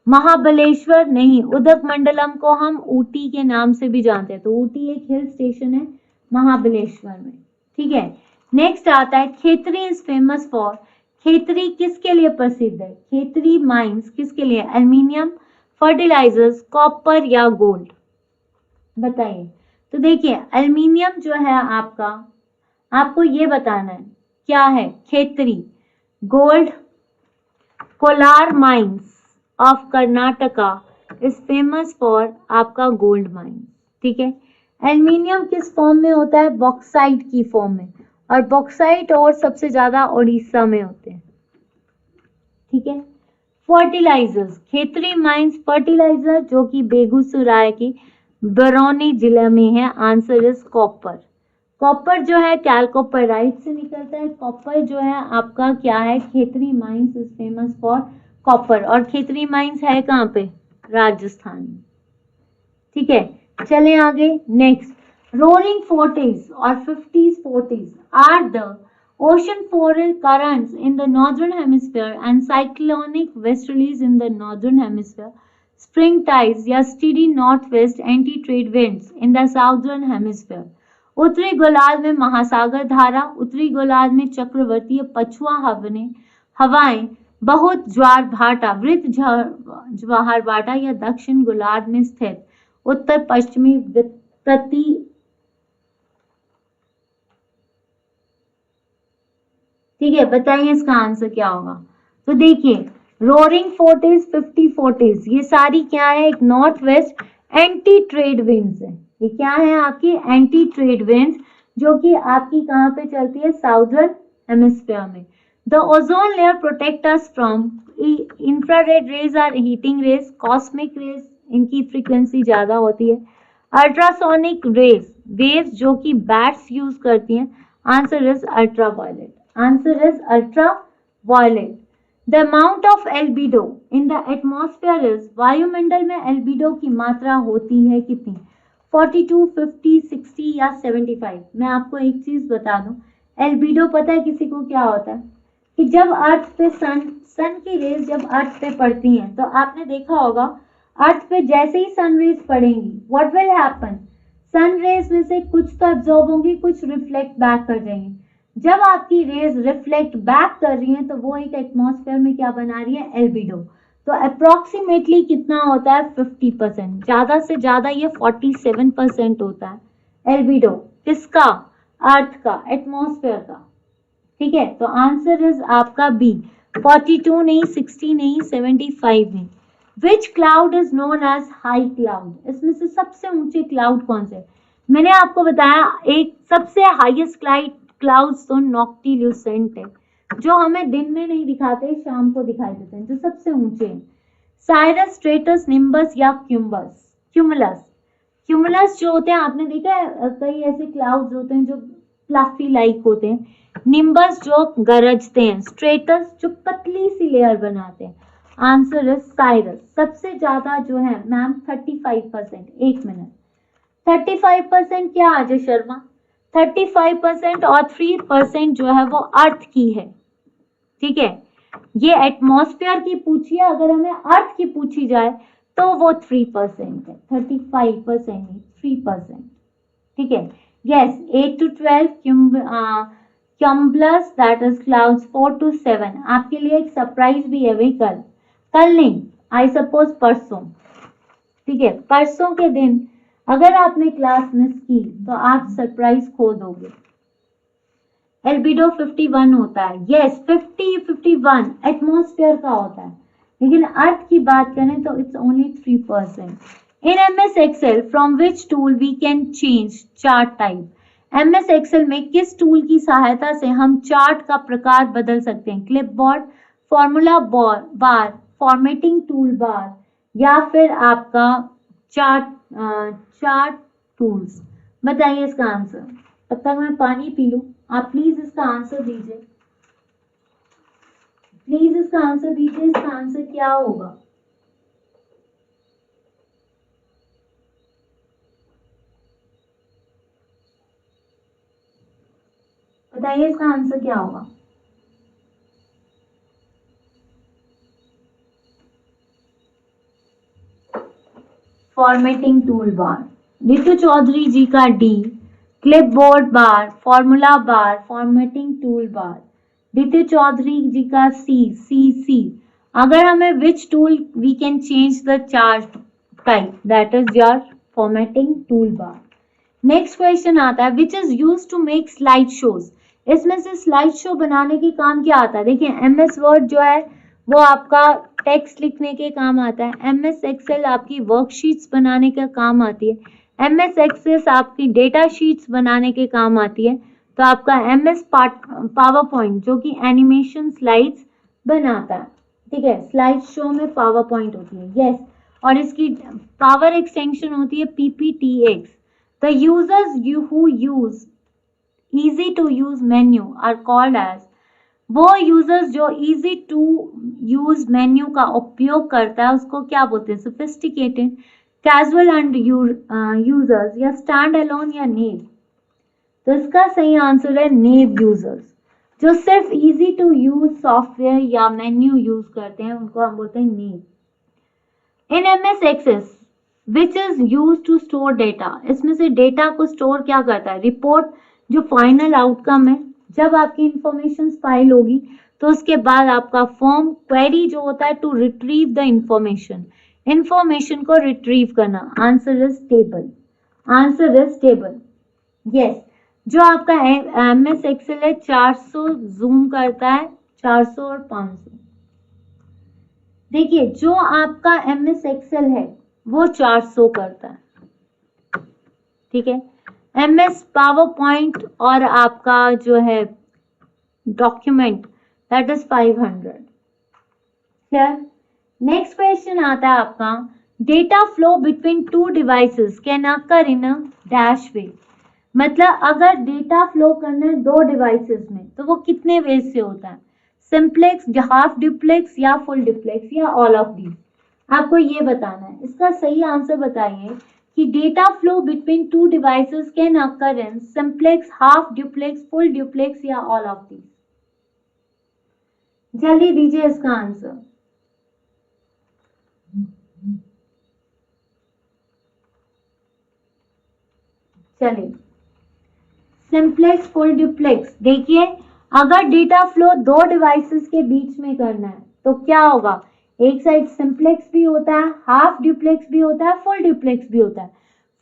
[SPEAKER 1] महाबलेश्वर नहीं, उदगमंडलम को हम ऊटी के नाम से भी जानते हैं, तो ऊटी एक हिल स्टेशन है महाबलेश्वर में। ठीक है, नेक्स्ट आता है Khetri is famous for, Khetri किसके लिए प्रसिद्ध है, खेतरी माइंस किसके लिए, एल्यूमिनियम, फर्टिलाइजर्स, कॉपर या गोल्ड? बताइए। तो देखिए एल्युमिनियम जो है आपका, आपको ये बताना है क्या है, Khetri, gold, Kolar mines of Karnataka is famous for आपका गोल्ड माइंस। ठीक है, एल्युमिनियम किस फॉर्म में होता है, बॉक्साइट की फॉर्म में, और बॉक्साइट और सबसे ज्यादा उड़ीसा में होते हैं। ठीक है, फर्टिलाइजर्स, खेतरी माइंस फर्टिलाइजर जो कि बेगूसराय की बरौनी जिले में है, आंसर इज कॉपर। कॉपर जो है कैलकोपेराइट से निकलता है, कॉपर जो है आपका क्या है, Khetri mines is famous for copper, और खेतरी माइंस है कहाँ पे, राजस्थान में। ठीक है, चलें आगे। नेक्स्ट, रोरिंग फोर्टीज और 50s 40s are the ocean currents in the northern hemisphere and cyclonic westerlies in the northern hemisphere, spring tides या steady northwest anti-trade winds in the southern hemisphere। उत्तरी गोलार्ध में महासागर धारा, उत्तरी गोलार्ध में चक्रवर्तीय पछुआ हवाएं, बहुत ज्वार भाटा, वृत्त ज्वार भाटा या दक्षिण गोलार्ध में स्थित उत्तर पश्चिमी प्रति। ठीक है, बताइए इसका आंसर क्या होगा। तो देखिए रोरिंग फोर्टीज 50 40s ये सारी क्या है, एक north west anti trade winds है। ये क्या है आपकी एंटी ट्रेड विंड्स, जो कि आपकी कहाँ पे चलती है, साउदर्न हेमिस्फीयर में। The ozone layer protect us from infrared rays or heating rays, cosmic rays इनकी फ्रीक्वेंसी ज्यादा होती है, अल्ट्रासोनिक रेज वेव्स जो कि बैट्स यूज करती हैं, answer is ultraviolet. Answer is ultraviolet. The amount of albedo in the atmosphere is, वायुमंडल में albedo की मात्रा होती है कितनी, 42, 50, 60 या 75। मैं आपको एक चीज बता दूं, albedo पता है किसी को क्या होता है, कि जब अर्थ पे सन की रेज जब अर्थ पे पड़ती हैं, तो आपने देखा होगा अर्थ पे जैसे ही सन रेज पड़ेंगी, what will happen, sun rays में से कुछ तो एब्जॉर्ब होंगी, कुछ रिफ्लेक्ट बैक कर जाएंगी। जब आपकी रेज रिफ्लेक्ट बैक कर रही है तो वो एक एटमॉस्फेयर में क्या बना रही है, एल्बिडो। तो अप्रोक्सीमेटली कितना होता है, 50%, ज्यादा से ज्यादा ये 47% होता है एल्बिडो, किसका, अर्थ का, एटमॉस्फेयर का। ठीक है, तो आंसर इज आपका बी, 42 नहीं, 60 नहीं, 75 नहीं। Which cloud is known as high cloud, इसमें से सबसे ऊंचे क्लाउड कौन से, मैंने आपको बताया एक सबसे हाईएस्ट क्लाउड्स तो नॉक्टिल्यूसेंट है, जो हमें दिन में नहीं दिखाते, शाम को दिखाई देते हैं, जो सबसे ऊंचे हैं। साइरस, स्ट्रेटस, निम्बस या क्यूमुलस। क्यूमुलस जो होते हैं, आपने देखा है कई ऐसे क्लाउड्स होते हैं जो फ्लफी लाइक होते हैं, निम्बस जो गरजते हैं, स्ट्रेटस जो पतली सी लेयर बनाते हैं, आंसर इज साइरस। सबसे ज्यादा जो है मैम 35%, एक मिनट, 35% क्या अजय शर्मा, 35% और 3% जो है वो अर्थ की है। ठीक है, ये एटमॉस्फेयर की पूछिए, अगर हमें अर्थ की पूछी जाए तो वो 3% है, 35% 3%। ठीक है, yes, 8 to 12 cumulus that is clouds, 4 to 7। आपके लिए एक सरप्राइज भी है भाई, कल नहीं, आई सपोज परसों। ठीक है, परसों के दिन अगर आपने क्लास मिस की तो आप सरप्राइज खो दोगे। एल्बिडो 51 होता है, यस 51 एटमॉस्फेयर का होता है, लेकिन अर्थ की बात करें तो it's only 3%। In MS Excel from which tool we can change chart type, MS Excel में किस टूल की सहायता से हम चार्ट का प्रकार बदल सकते हैं, clipboard, formula bar, formatting tool बार, या फिर आपका चार्ट टूल्स। बताइए इसका आंसर, तब तक मैं पानी पी लूं, आप प्लीज इसका आंसर दीजिए, प्लीज इसका आंसर दीजिए, इसका आंसर क्या होगा। बताइए इसका आंसर क्या होगा। Formatting tool bar, Ritu Choudhary ji का D, clipboard bar, formula bar, formatting tool bar. Ritu Choudhary ji का सी। अगर हमें which tool we can change the chart type, that is your formatting tool bar. Next question आता है which is use to make slide shows. इसमें से slide show बनाने के काम क्या आता है? देखिए MS वर्ड जो है वो आपका टेक्स्ट लिखने के काम आता है, MS एक्सेल आपकी वर्कशीट्स बनाने का काम आती है, MS एक्सेस आपकी डेटा शीट्स बनाने के काम आती है, तो आपका MS पावर पॉइंट जो कि एनिमेशन स्लाइड्स बनाता है। ठीक है, स्लाइड शो में पावर पॉइंट होती है, यस और इसकी पावर एक्सटेंशन होती है PPTX। The users who use easy to use menu are called as, वो यूजर्स जो easy to use menu का उपयोग करता है उसको क्या बोलते हैं? Sophisticated, casual and users या stand alone या naive। तो इसका सही आंसर है naive यूजर्स, जो सिर्फ easy to use सॉफ्टवेयर या मेन्यू यूज करते हैं उनको हम बोलते हैं naive। In MS Access which is use to store data, इसमें से डेटा को स्टोर क्या करता है? रिपोर्ट जो फाइनल आउटकम है, जब आपकी इंफॉर्मेशन फाइल होगी तो उसके बाद आपका फॉर्म क्वेरी जो होता है to retrieve the information, information को रिट्रीव करना। Answer is table, answer is table, yes. जो आपका MS एक्सेल है 400 जूम करता है, 400 और 500। देखिए जो आपका MS एक्सेल है वो 400 करता है, ठीक है। MS पावर पॉइंट और आपका जो है document that is 500। Clear? Next question आता है आपका data flow between two devices can occur in a dash way. मतलब अगर डेटा फ्लो करना है दो डिवाइसेस में तो वो कितने वेज से होता है? सिंप्लेक्स, हाफ डुप्लेक्स या फुल डुप्लेक्स या ऑल ऑफ दीज, आपको ये बताना है। इसका सही आंसर बताइए कि data flow between two devices can occur in simplex, half duplex, full duplex या ऑल ऑफ दीज। जल्दी दीजिए इसका आंसर। चलिए सिंप्लेक्स, फुल डुप्लेक्स। देखिए अगर डेटा फ्लो दो डिवाइसेस के बीच में करना है तो क्या होगा? एक साइड सिंप्लेक्स भी होता है, हाफ डुप्लेक्स भी होता है, फुल डुप्लेक्स भी होता है।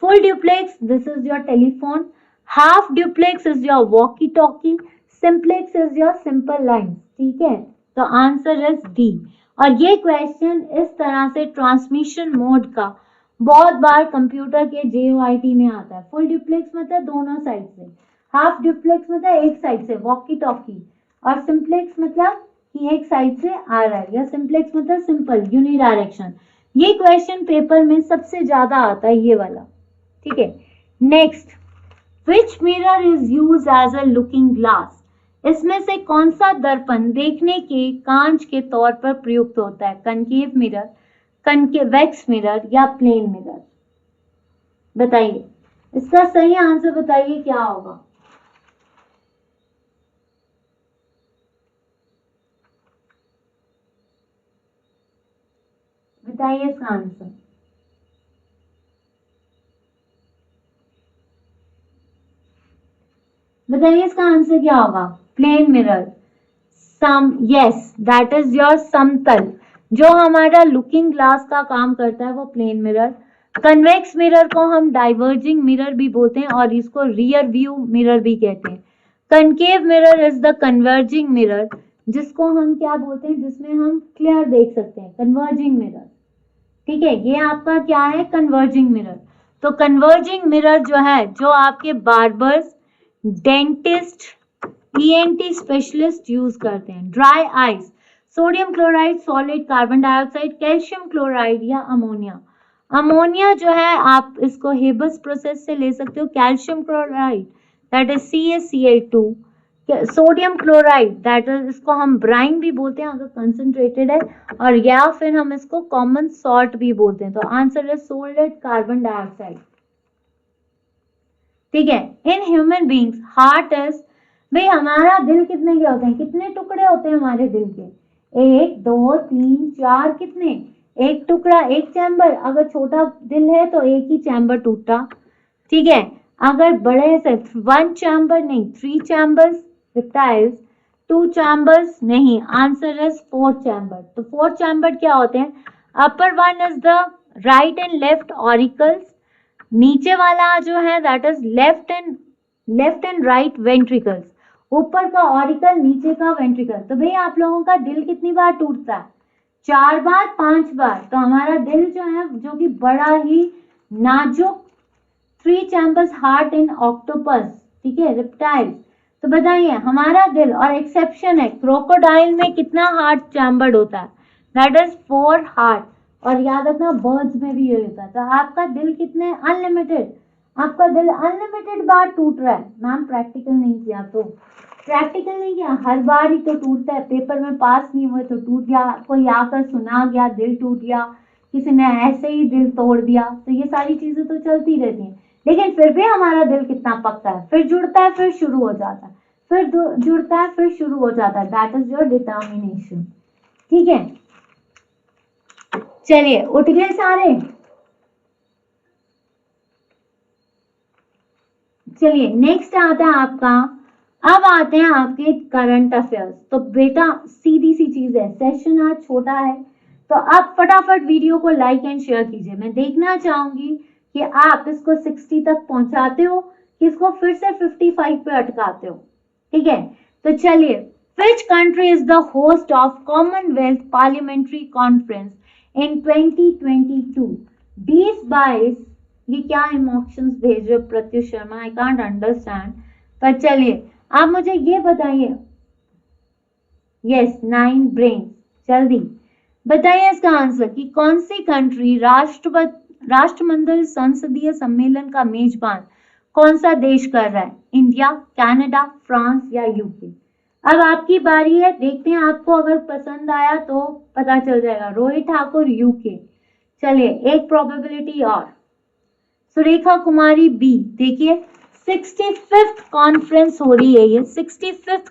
[SPEAKER 1] Full duplex this is your telephone, half duplex is your walkie talkie, simplex is your simple line. ठीक है, तो आंसर इज डी। और ये क्वेश्चन इस तरह से ट्रांसमिशन मोड का बहुत बार कंप्यूटर के JOIT में आता है। फुल डुप्लेक्स मतलब दोनों साइड से, हाफ डुप्लेक्स मतलब एक साइड से वॉकी टॉकी, और सिंप्लेक्स मतलब कि एक साइड से आ रहा है, या सिंप्लेक्स मतलब सिंपल यूनिडायरेक्शन। ये क्वेश्चन पेपर में सबसे ज्यादा आता है ये वाला। ठीक है, next, which mirror is use as a looking glass. इसमें से कौन सा दर्पण देखने के कांच के तौर पर प्रयुक्त होता है? कनकेव मिरर, कनकेवेक्स मिरर या प्लेन मिरर? बताइए इसका सही आंसर बताइए क्या होगा। बताइए इसका आंसर। बताइए इसका आंसर क्या होगा। प्लेन मिरर, सम, यस दैट इज योर समतल। जो हमारा लुकिंग ग्लास का काम करता है वो प्लेन मिरर। कन्वेक्स मिरर को हम डाइवर्जिंग मिरर भी बोलते हैं और इसको रियर व्यू मिरर भी कहते हैं। Concave mirror is the converging mirror, जिसको हम क्या बोलते हैं? जिसमें हम क्लियर देख सकते हैं, कन्वर्जिंग मिरर। ठीक है, ये आपका क्या है? Converging mirror. तो कन्वर्जिंग मिरर जो है, जो आपके barbers, dentist, ENT specialist use करते हैं। Dry ice, sodium chloride, solid, carbon dioxide, calcium chloride या अमोनिया। अमोनिया जो है आप इसको हेबस प्रोसेस से ले सकते हो। Calcium chloride that is CaCl2, sodium chloride that is, इसको हम ब्राइन भी बोलते हैं अगर कंसंट्रेटेड है, और या फिर हम इसको कॉमन सॉल्ट भी बोलते हैं। तो answer is salted carbon dioxide. ठीक है, in human beings heart is, भाई हमारा दिल कितने के होते हैं? कितने टुकड़े होते हैं हमारे दिल के? 1 2 3 4, कितने? एक टुकड़ा, एक चैम्बर। अगर छोटा दिल है तो एक ही चैम्बर टूटा। ठीक है, अगर बड़े से 1 चैम्बर नहीं 3 चैम्बर्स, रिप्टाइल्स 2 चैम्बर्स? नहीं, आंसर इज 4 चैम्बर। तो 4 चैम्बर क्या होते हैं? Upper one is the right and left auricles, नीचे वाला जो है that is left and right ventricles, ऊपर का ऑरिकल, नीचे का वेंट्रिकल। तो भाई आप लोगों का दिल कितनी बार टूटता है? 4 बार, 5 बार। तो हमारा दिल जो है, जो कि बड़ा ही नाजुक 3 चैम्बर्स हार्ट इन ऑक्टोपस, ठीक है, रिप्टाइल। तो बताइए हमारा दिल, और एक्सेप्शन है क्रोकोडाइल में कितना हार्ट चैम्बर्ड होता है? That is 4 heart. और याद रखना बर्ड्स में भी ये होता है। तो आपका दिल कितने? अनलिमिटेड। आपका दिल अनलिमिटेड बार टूट रहा है। मैम प्रैक्टिकल नहीं किया तो? प्रैक्टिकल नहीं किया, हर बार ही तो टूटता है। पेपर में पास नहीं हुए तो टूट गया, कोई आकर सुना गया दिल टूट गया, किसी ने ऐसे ही दिल तोड़ दिया। तो ये सारी चीजें तो चलती रहती हैं, लेकिन फिर भी हमारा दिल कितना पक्का है, फिर जुड़ता है, फिर शुरू हो जाता है, फिर जुड़ता है, फिर शुरू हो जाता है। That is your determination. ठीक है, चलिए उठ गए सारे? चलिए नेक्स्ट आता है आपका, अब आते हैं आपके करंट अफेयर्स। तो बेटा सीधी सी चीज है, सेशन आज छोटा है, तो आप फटाफट वीडियो को लाइक एंड शेयर कीजिए। मैं देखना चाहूंगी कि आप इसको 60 तक पहुंचाते हो कि इसको फिर से 55 पे अटकाते हो। ठीक है, तो चलिए, which country is the host of Commonwealth parliamentary conference in 2022? 2022। ये क्या इमोशंस भेज रहे हो Pratyush Sharma? I can't understand. पर चलिए आप मुझे ये बताइए। Yes, 9 brain. जल्दी बताइए इसका आंसर कि कौन सी कंट्री राष्ट्रमंडल संसदीय सम्मेलन का मेजबान कौन सा देश कर रहा है? इंडिया, कनाडा, फ्रांस या यूके? अब आपकी बारी है, देखते हैं आपको अगर पसंद आया तो पता चल जाएगा। रोहित ठाकुर यूके। चलिए एक प्रोबेबिलिटी और, सुरेखा कुमारी बी। देखिए 65th कॉन्फ्रेंस हो रही है, ये 65th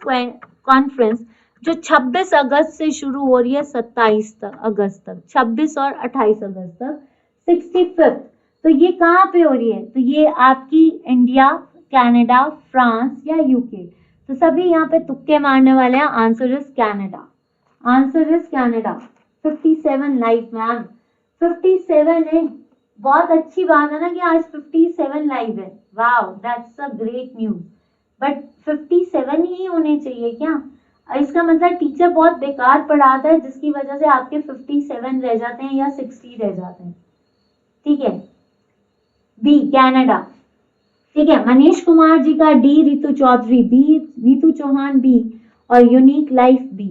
[SPEAKER 1] कॉन्फ्रेंस जो 26 अगस्त से शुरू हो रही है 27 अगस्त तक, 26 और 28 अगस्त तक 65th। तो ये कहाँ पे हो रही है? तो ये आपकी इंडिया, कनाडा, फ्रांस या यूके? तो सभी यहाँ पे तुक्के मारने वाले हैं। Answer is Canada. Answer is Canada. 57 live ma'am, 57 है। बहुत अच्छी बात है ना कि आज 57 लाइव है। Wow, that's a great news. But 57 ही होने चाहिए क्या? इसका मतलब टीचर बहुत बेकार पढ़ाता है, जिसकी वजह से आपके 57 रह जाते हैं या 60 रह जाते हैं। ठीक है, बी कनाडा। ठीक है, मनीष कुमार जी का D, Ritu Chaudhary B, Neetu Chauhan B और यूनिक लाइफ बी।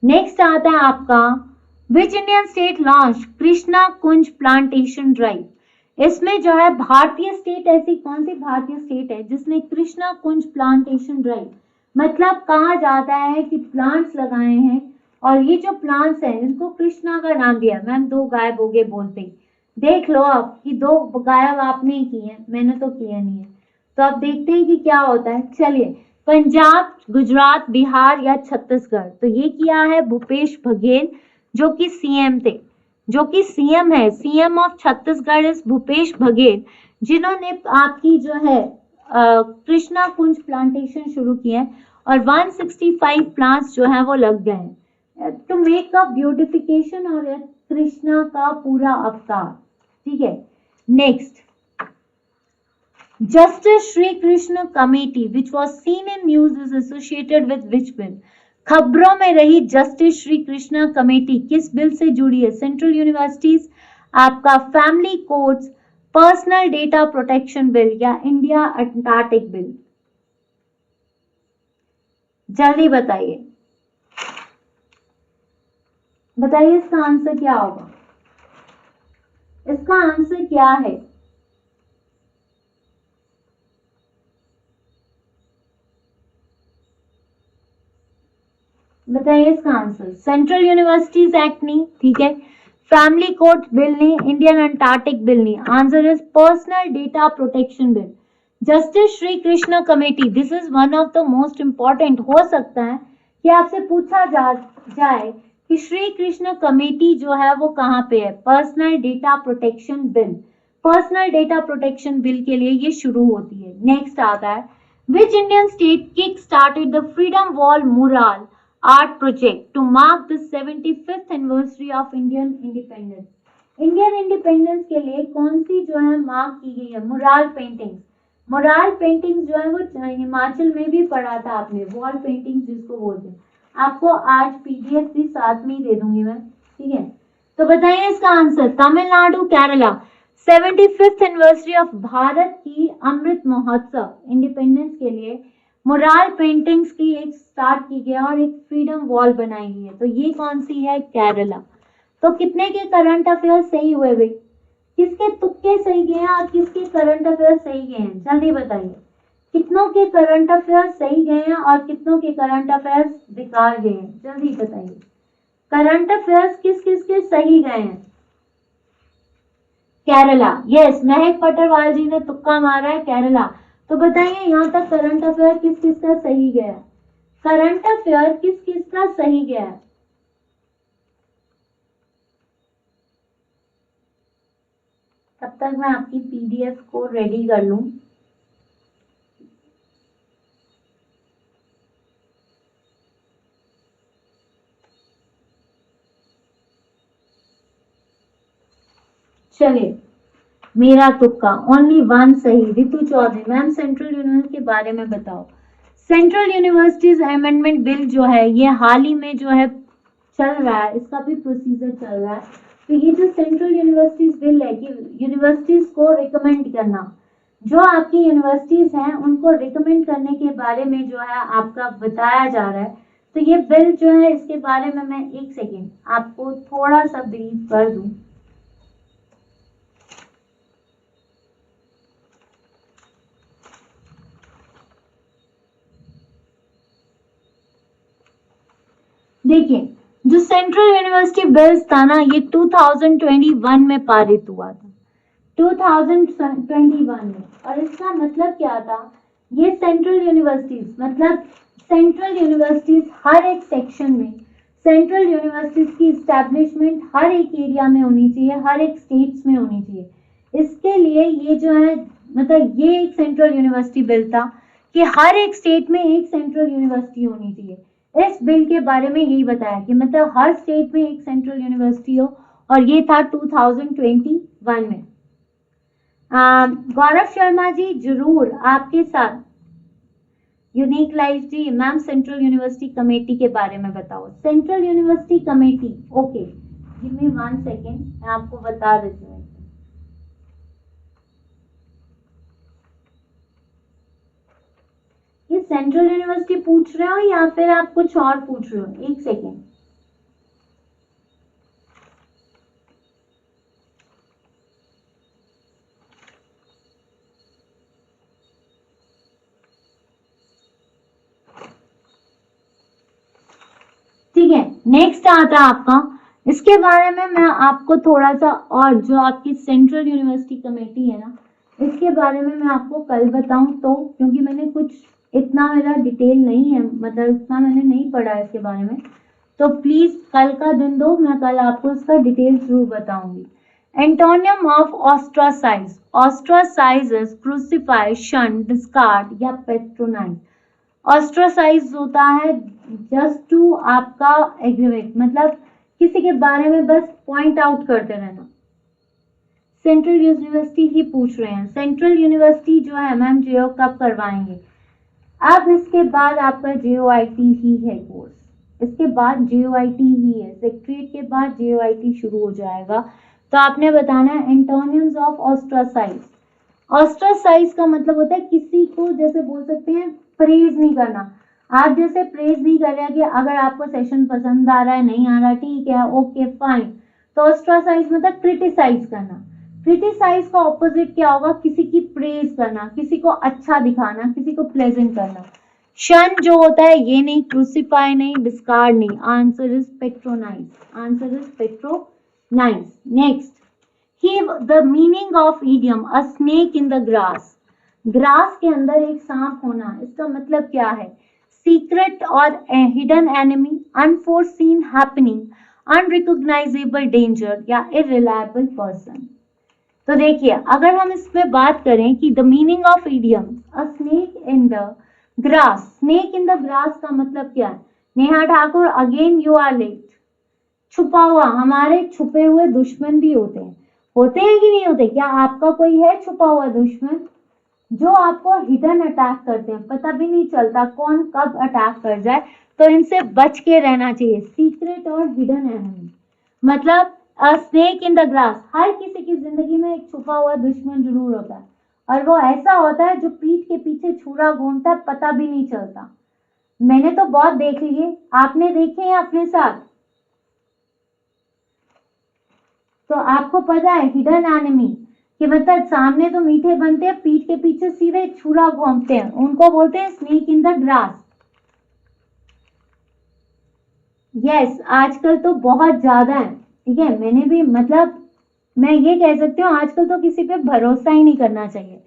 [SPEAKER 1] नेक्स्ट आता है आपका, which Indian state launch Krishna Kunj plantation drive? इसमें जो है भारतीय स्टेट, ऐसी कौन सी भारतीय स्टेट है जिसने कृष्णा कुंज प्लांटेशन ड्राइव, मतलब कहा जाता है कि प्लांट्स लगाए हैं, और ये जो प्लांट्स हैं इनको कृष्णा का नाम दिया। मैम 2 गायब हो गए बोलते ही, देख लो आप कि 2 गायब आपने ही किए हैं, मैंने तो किया नहीं है। तो अब देखते हैं कि क्या होता है। चलिए, पंजाब, गुजरात, बिहार या छत्तीसगढ़? तो ये किया है भूपेश बघेल, जो कि सीएम थे, जो कि सीएम है। CM of Chhattisgarh is Bhupesh Baghel, जिन्होंने आपकी जो है कृष्णा कुंज प्लांटेशन शुरू किए हैं, और 165 प्लांट्स जो है वो लग गए हैं टू मेक अ ब्यूटिफिकेशन और कृष्णा का पूरा अवतार। ठीक है, next, justice Shri Krishna committee which was seen in news is associated with which bill? खबरों में रही जस्टिस श्री कृष्णा कमेटी किस बिल से जुड़ी है? सेंट्रल यूनिवर्सिटीज, आपका family courts, personal data protection bill या इंडिया अंटार्कटिक बिल? जल्दी बताइए, बताइए इसका आंसर क्या होगा? इसका आंसर क्या है? बताइए इसका आंसर। सेंट्रल यूनिवर्सिटीज एक्ट नहीं, ठीक है, फैमिली कोर्ट बिल नहीं, इंडियन अंटार्कटिक बिल नहीं। Answer is personal data protection bill. Justice Shri Krishna committee, this is one of the most important. हो सकता है कि आपसे पूछा जाए कि श्री कृष्ण कमेटी जो है वो कहाँ पे है? Personal data protection bill, personal data protection bill के लिए ये शुरू होती है। नेक्स्ट आता है, Which Indian state kick-started the Freedom Wall mural art project to mark the 75th anniversary of Indian independence? Indian independence के लिए कौन सी जो है मार्क की गई है मुराल पेंटिंग्स? मुराल पेंटिंग्स जो है वो हिमाचल में भी पढ़ा था आपने, वॉल पेंटिंग्स जिसको बोलते हैं। आपको आज पीडीएफ भी साथ में ही दे दूंगी मैं, ठीक है? तो बताइए इसका answer, Tamil Nadu, Kerala. 75th anniversary of Bharat की अमृत महोत्सव इंडिपेंडेंस के लिए मुराल पेंटिंग्स की एक स्टार्ट की गई और एक फ्रीडम वॉल बनाई गई है। तो ये कौन सी है? केरला। तो कितने के करंट अफेयर सही हुए भाई? किसके तुक्के सही गए हैं और किसके करंट अफेयर सही गए हैं? जल्दी बताइए, कितनों के करंट अफेयर सही गए हैं और कितनों के करंट अफेयर बेकार गए हैं? जल्दी बताइए, करंट अफेयर्स किस किस के सही गए हैं? केरला, यस, महक पटरवाल जी ने तुक्का मारा है केरला। तो बताइए यहाँ तक करंट अफेयर किस किस का सही गया? करंट अफेयर किस किस का सही गया? तब तक मैं आपकी पीडीएफ को रेडी कर लूं। चलिए, मेरा तुक्का ओनली वन सही। Ritu Chaudhary, ma'am central university के बारे में बताओ। सेंट्रल यूनिवर्सिटीज अमेंडमेंट बिल जो है ये हाल ही में जो है चल रहा है, इसका भी प्रोसीजर चल रहा है। तो ये जो सेंट्रल यूनिवर्सिटीज बिल है कि यूनिवर्सिटीज को रिकमेंड करना, जो आपकी यूनिवर्सिटीज हैं उनको रिकमेंड करने के बारे में जो है आपका बताया जा रहा है। तो ये बिल जो है इसके बारे में मैं एक सेकेंड आपको थोड़ा सा ब्रीफ कर दूं। देखिए, जो सेंट्रल यूनिवर्सिटी बिल्स था ना ये 2021 में पारित हुआ था, 2021 में। और इसका मतलब क्या था? ये सेंट्रल यूनिवर्सिटीज मतलब सेंट्रल यूनिवर्सिटीज हर एक सेक्शन में, सेंट्रल यूनिवर्सिटीज की इस्टेब्लिशमेंट हर एक एरिया में होनी चाहिए, हर एक स्टेट्स में होनी चाहिए। इसके लिए ये जो है मतलब ये एक सेंट्रल यूनिवर्सिटी बिल था कि हर एक स्टेट में एक सेंट्रल यूनिवर्सिटी होनी चाहिए। इस बिल के बारे में यही बताया कि मतलब हर स्टेट में एक सेंट्रल यूनिवर्सिटी हो, और ये था 2021 में। गौरव शर्मा जी जरूर आपके साथ। यूनिक लाइफ जी, मैम सेंट्रल यूनिवर्सिटी कमेटी के बारे में बताओ। Central university committee, okay, give me 1 second, मैं आपको बता देती हूँ। ये सेंट्रल यूनिवर्सिटी पूछ रहे हो या फिर आप कुछ और पूछ रहे हो? एक सेकेंड। ठीक है, नेक्स्ट आता है आपका, इसके बारे में मैं आपको थोड़ा सा, और जो आपकी सेंट्रल यूनिवर्सिटी कमेटी है ना इसके बारे में मैं आपको कल बताऊं, तो क्योंकि मैंने कुछ इतना मेरा डिटेल नहीं है, मतलब इतना मैंने नहीं पढ़ा है इसके बारे में, तो प्लीज कल का दिन दो, मैं कल आपको इसका डिटेल जरूर बताऊंगी। Antonym of ostracise, ostracise is crucify, shun, discard या पेट्रोनाइज। ऑस्ट्रासाइज होता है जस्ट टू आपका एग्रीवेट, मतलब किसी के बारे में बस पॉइंट आउट करते रहना। सेंट्रल यूनिवर्सिटी ही पूछ रहे हैं, सेंट्रल यूनिवर्सिटी जो है मैम जेओ कब करवाएंगे? अब इसके बाद आपका जेओआईटी ही है कोर्स, इसके बाद जेओआईटी ही है, सेक्रेटरीट के बाद जेओआईटी शुरू हो जाएगा। तो आपने बताना है एंटोनियम्स ऑफ ऑस्ट्रासाइज। ऑस्ट्रासाइज का मतलब होता है किसी को, जैसे बोल सकते हैं प्रेज नहीं करना। आप जैसे प्रेज नहीं कर रहे हैं कि अगर आपको सेशन पसंद आ रहा है, नहीं आ रहा, ठीक है, ओके फाइन। तो ऑस्ट्रासाइज मतलब क्रिटिसाइज करना। क्रिटिसाइज का ऑपोजिट क्या होगा? किसी की प्रेज करना, किसी को अच्छा दिखाना, किसी को प्लेजेंट करना। शन जो होता है ये नहीं, क्रूसिफाई नहीं, डिस्कार्ड नहीं, answer is patronise, answer is patronise. Next, he the meaning of idiom a snake in the grass, grass के अंदर एक सांप होना, इसका मतलब क्या है? सीक्रेट और hidden enemy, unforeseen happening, unrecognisable danger या इररिलायबल पर्सन। तो देखिए, अगर हम इसमें बात करें कि the meaning of idiom, a snake in the grass, snake in the grass का मतलब क्या है? Neha Thakur, again you are late. छुपा हुआ, हमारे छुपे हुए दुश्मन भी होते हैं। होते हैं कि नहीं होते? क्या आपका कोई है छुपा हुआ दुश्मन जो आपको हिडन अटैक करते हैं, पता भी नहीं चलता कौन कब अटैक कर जाए, तो इनसे बच के रहना चाहिए। सीक्रेट और हिडन एनिमी, मतलब a snake in the grass, हर किसी की जिंदगी में एक छुपा हुआ दुश्मन जरूर होता है, और वो ऐसा होता है जो पीठ के पीछे छुरा घूमता है, पता भी नहीं चलता। मैंने तो बहुत देख लिए, आपने देखे हैं अपने साथ? तो आपको पता है हिडन एनिमी कि मतलब सामने तो मीठे बनते हैं, पीठ के पीछे सीधे छुरा घोंपते हैं, उनको बोलते हैं snake in the grass. Yes, आजकल तो बहुत ज्यादा है, ठीक है। मैंने भी, मतलब मैं ये कह सकती हूँ आजकल तो किसी पे भरोसा ही नहीं करना चाहिए।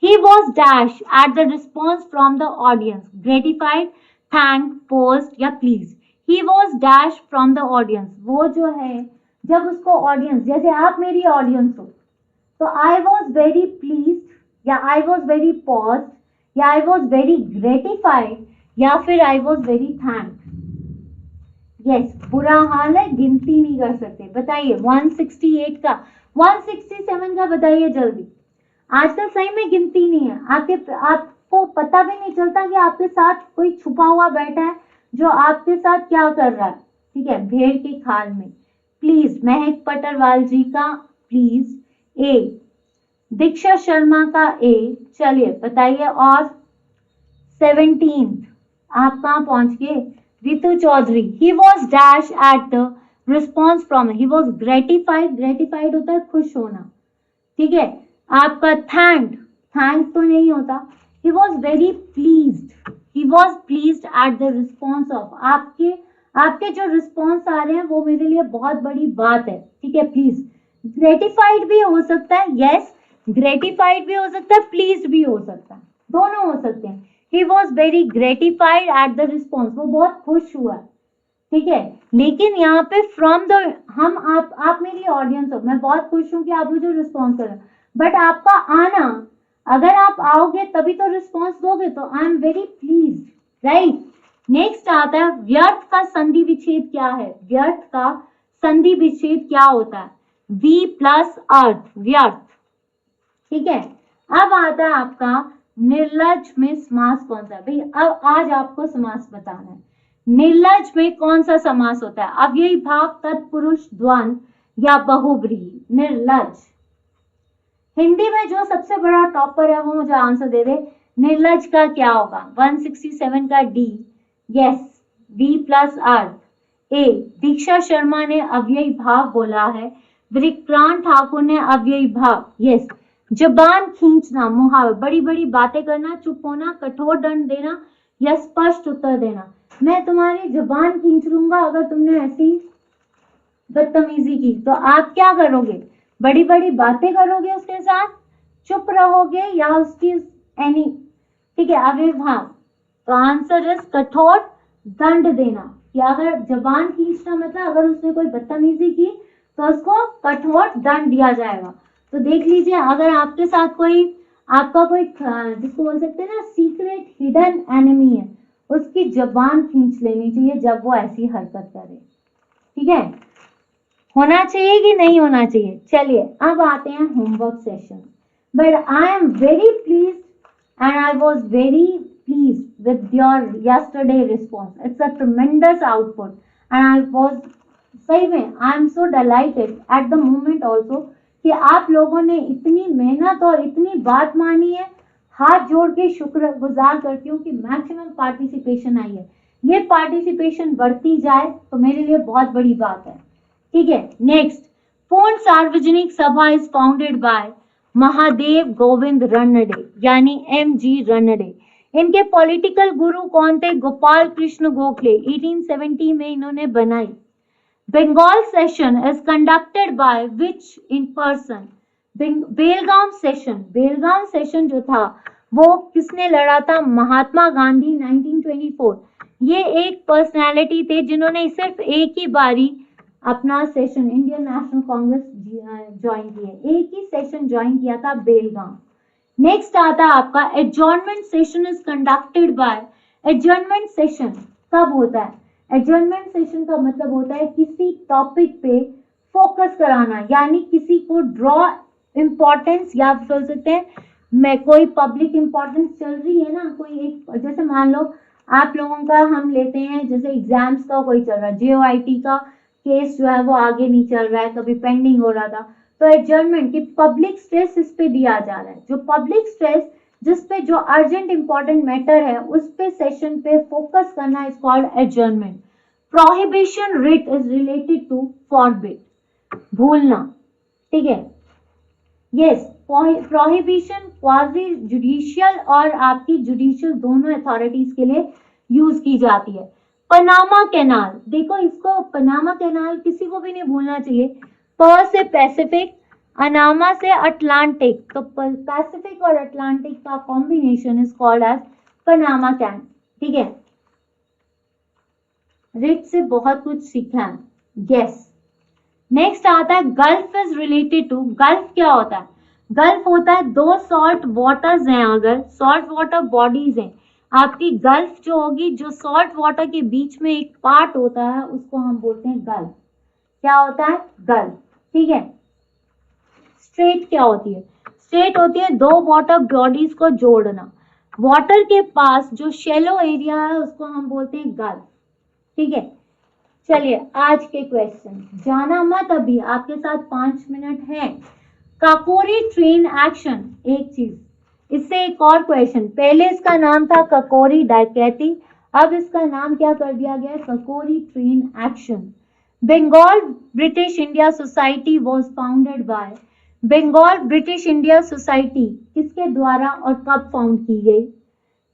[SPEAKER 1] He was dashed at the response from the audience. Gratified, thank, posed या pleased. He was dashed from the audience. वो जो है, जब उसको ऑडियंस, जैसे आप मेरी ऑडियंस हो, तो आई वॉज वेरी प्लीज, या आई वॉज वेरी पॉज, या आई वॉज वेरी ग्रेटिफाइड, या फिर I was very thank. Yes, बुरा हाल है, गिनती नहीं कर सकते। बताइए 168 का, 167 का बताइए जल्दी। आजकल सही में गिनती नहीं है, आपको पता भी नहीं चलता कि आपके साथ कोई छुपा हुआ बैठा है जो आपके साथ क्या कर रहा है, ठीक है, भेड़ की खाल में। प्लीज, महक पटरवाल जी का प्लीज ए, दीक्षा शर्मा का ए। चलिए बताइए, और 17 आप कहाँ पहुंच गए? Ritu Chaudhary, he was dash at the response from, he was gratified, gratified होता है खुश होना, ठीक है। आपका थैंक, थैंक तो नहीं होता। He was very pleased, he was pleased eight the response of, आपके आपके जो रिस्पॉन्स आ रहे हैं वो मेरे लिए बहुत बड़ी बात है, ठीक है। प्लीज, ग्रेटिफाइड भी हो सकता है, यस, ग्रेटिफाइड भी हो सकता है, प्लीज भी हो सकता है, दोनों हो सकते हैं। He was very gratified eight the response, वो बहुत खुश हुआ, ठीक है। लेकिन यहाँ पे फ्रॉम द, हम आप मेरी ऑडियंस हो, मैं बहुत खुश हूँ कि आप मुझे रिस्पॉन्स कर रहे हो, बट आपका आना, अगर आप आओगे तभी तो रिस्पॉन्स दोगे, तो I am very please, right. Next आता है व्यर्थ का संधि विच्छेद क्या है? व्यर्थ का संधि विच्छेद क्या होता है? वी प्लस अर्थ, व्यर्थ, ठीक है। अब आता है आपका निर्लज में समास कौन सा? भाई अब आज आपको समास बताना है। निर्लज में कौन सा समास होता है? अव्ययी भाव, तत्पुरुष, द्वंद्व या बहुब्रीहि? निर्लज, हिंदी में जो सबसे बड़ा टॉपर है वो मुझे आंसर दे दे, निर्लज का क्या होगा? 167 का डी, यस, बी प्लस अर्थ। ए, दीक्षा शर्मा ने अव्ययी भाव बोला है, विक्रांत ठाकुर ने अव्ययी भाव, यस। जबान खींचना, मुहावरा, बड़ी बड़ी बातें करना, चुप होना, कठोर दंड देना या स्पष्ट उत्तर देना। मैं तुम्हारी जबान खींच लूंगा अगर तुमने ऐसी बदतमीजी की, तो आप क्या करोगे? बड़ी बड़ी बातें करोगे उसके साथ, चुप रहोगे, या उसकी एनी, ठीक है, अविर्भाव। तो आंसर इज कठोर दंड देना, कि अगर जबान खींचना मतलब अगर उसने कोई बदतमीजी की तो उसको कठोर दंड दिया जाएगा। तो देख लीजिए, अगर आपके साथ कोई, आपका कोई जिसको बोल सकते हैं ना सीक्रेट हिडन एनिमी है, उसकी जबान खींच लेनी चाहिए जब वो ऐसी हरकत करे, ठीक है। होना चाहिए कि नहीं होना चाहिए? चलिए अब आते हैं homework session. But I am very please and I was very please with your yesterday response, it's a tremendous output and I was, सही में I am so dilated at the moment also कि आप लोगों ने इतनी मेहनत और इतनी बात मानी है। हाथ जोड़ के शुक्र गुजार करती हूँ कि मैक्सिमम पार्टिसिपेशन आई है। ये पार्टिसिपेशन बढ़ती जाए तो मेरे लिए बहुत बड़ी बात है, ठीक है। Next, Purna Sarvajanik Sabha is founded by Mahadev Govind Ranade, यानी MG रनडे। इनके पॉलिटिकल गुरु कौन थे? गोपाल कृष्ण गोखले, 1870 में इन्होंने बनाई। Bengal session is conducted by which in person? Belgaum session, Belgaum session जो था वो किसने लड़ा था? महात्मा गांधी, 1924। ये एक पर्सनालिटी थे जिन्होंने सिर्फ एक ही बारी अपना session Indian national Congress join किए, एक ही सेशन ज्वाइन किया था बेलगाम। नेक्स्ट आता है आपका adjournment session is conducted bye. Adjournment session कब होता है? एडजॉर्नमेंट सेशन का मतलब होता है किसी टॉपिक पे फोकस कराना, यानी किसी को ड्रॉ इंपॉर्टेंस, या बोल सकते हैं मैं कोई पब्लिक इंपॉर्टेंस चल रही है ना, कोई एक, जैसे मान लो आप लोगों का हम लेते हैं जैसे एग्जाम्स का कोई चल रहा है, जेओआईटी का केस जो है वो आगे नहीं चल रहा है, कभी पेंडिंग हो रहा था, तो एडजर्नमेंट की पब्लिक स्ट्रेस इस पे दिया जा रहा है, जो पब्लिक स्ट्रेस जिस पे जो अर्जेंट इंपॉर्टेंट मैटर है उस पे सेशन पे फोकस करना is called adjournment. Prohibition writ is related to forbid, भूलना, ठीक है। यस, प्रोहिबिशन क्वाजी जुडिशियल और आपकी जुडिशियल दोनों अथॉरिटीज के लिए यूज की जाती है। पनामा कैनाल, देखो इसको पनामा कैनाल किसी को भी नहीं भूलना चाहिए। प से पैसिफिक, अनामा से अटलांटिक, तो पैसिफिक और अटलांटिक का combination is called as Panama canal, ठीक है। रिट से बहुत कुछ सीखा है, यस। नेक्स्ट आता है gulf is related to. Gulf क्या होता है? गल्फ होता है दो सॉल्ट वाटर्स हैं, अगर सॉल्ट वाटर बॉडीज हैं आपकी, गल्फ जो होगी, जो सॉल्ट वाटर के बीच में एक पार्ट होता है उसको हम बोलते हैं गल्फ। क्या होता है? गल्फ, ठीक है। स्ट्रेट क्या होती है? स्ट्रेट होती है दो वाटर बॉडीज को जोड़ना, वाटर के पास जो शैलो एरिया है उसको हम बोलते हैं गल्फ, ठीक है। चलिए आज के क्वेश्चन, जाना मत अभी, आपके साथ 5 मिनट है। काकोरी ट्रेन एक्शन, एक चीज, इससे एक और क्वेश्चन, पहले इसका नाम था काकोरी डकैती, अब इसका नाम क्या कर दिया गया? Kakori train action. Bengal British India society was founded by. Bengal British India society किसके द्वारा और कब फाउंड की गई?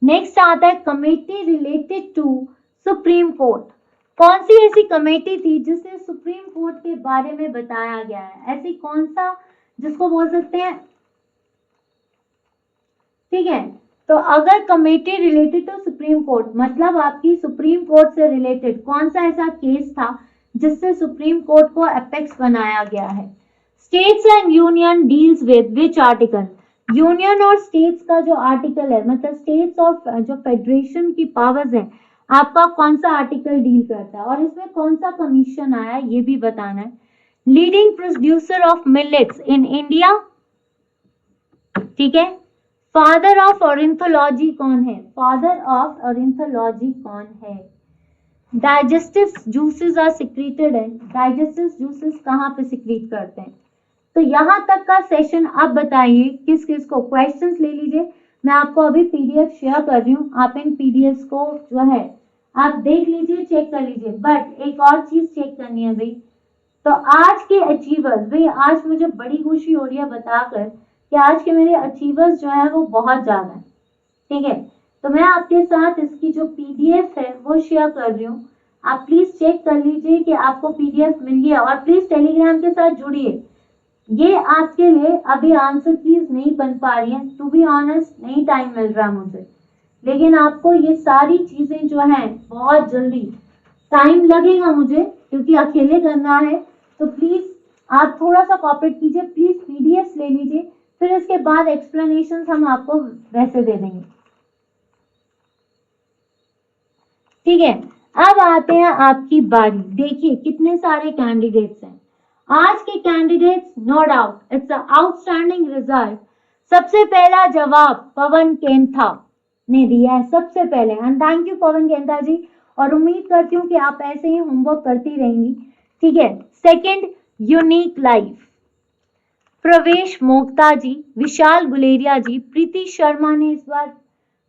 [SPEAKER 1] नेक्स्ट आता है committee related to supreme court. कौन सी ऐसी कमेटी थी जिसे सुप्रीम कोर्ट के बारे में बताया गया है? ऐसी कौन सा जिसको बोल सकते हैं, ठीक है। तो अगर committee related to supreme court मतलब आपकी सुप्रीम कोर्ट से रिलेटेड कौन सा ऐसा केस था जिससे सुप्रीम कोर्ट को एपेक्स बनाया गया है? States and union deals with which article? Union और स्टेट्स का जो आर्टिकल है, मतलब स्टेट्स और जो फेडरेशन की पावर्स है, आपका कौन सा आर्टिकल डील करता है और इसमें कौन सा कमीशन आया ये भी बताना है। Leading producer of millets in India, ठीक है। फादर ऑफ ऑरिंथोलॉजी कौन है? फादर ऑफ ऑरिंथोलॉजी कौन है? डाइजेस्टिव जूसेस आर सिक्रीटेड है, डाइजेस्टिव जूसेस कहाँ पे सिक्रीट करते हैं? तो यहाँ तक का सेशन अब बताइए किस किस को, क्वेश्चंस ले लीजिए, मैं आपको अभी पीडीएफ शेयर कर रही हूँ, आप इन पीडीएफ को जो है आप देख लीजिए, चेक कर लीजिए। बट एक और चीज चेक करनी है भाई, तो आज के अचीवर्स, भाई आज मुझे बड़ी खुशी हो रही है बताकर कि आज के मेरे अचीवर्स जो है वो बहुत ज्यादा है, ठीक है। तो मैं आपके साथ इसकी जो पीडीएफ है वो शेयर कर रही हूँ, आप प्लीज चेक कर लीजिए कि आपको पीडीएफ मिल गया, और प्लीज टेलीग्राम के साथ जुड़िए। ये आपके लिए अभी आंसर कीज नहीं बन पा रही है, टू बी ऑनेस्ट नहीं टाइम मिल रहा मुझे, लेकिन आपको ये सारी चीजें जो है बहुत जल्दी, टाइम लगेगा मुझे क्योंकि अकेले करना है, तो प्लीज आप थोड़ा सा कॉपरेट कीजिए, प्लीज पीडीएफ ले लीजिए, फिर इसके बाद एक्सप्लेनेशन हम आपको वैसे दे देंगे, ठीक है। अब आते हैं आपकी बारी, देखिए कितने सारे कैंडिडेट्स हैं आज के candidates, no doubt it's outstanding result. सबसे पहला जवाब पवन केंथा ने दिया है सबसे पहले, एंड थैंक यू पवन केंथा जी, और उम्मीद करती हूँ कि आप ऐसे ही होमवर्क करती रहेंगी, ठीक है। सेकंड यूनिक लाइफ, प्रवेश मोक्ता जी, विशाल गुलेरिया जी, प्रीति शर्मा ने इस बार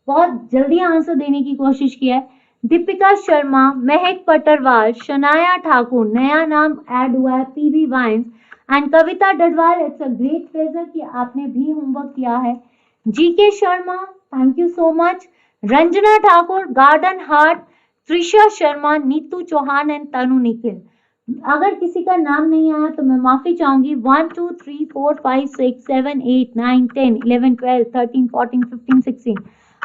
[SPEAKER 1] बहुत जल्दी आंसर देने की कोशिश किया है, दीपिका शर्मा, महक पटरवाल, शनाया ठाकुर, नया नाम ऐड हुआ है PV wines, and Kavita Dadwal. It's a great pleasure कि आपने भी होमवर्क किया है। GK Sharma, thank you so much. Ranjana Thakur, garden heart, Trisha Sharma, Neetu Chauhan and Tanu Nikhil. अगर किसी का नाम नहीं आया तो मैं माफी चाहूंगी। 1 2 3 4 5 6 7 8 9 10 11 12 13 14 15 16,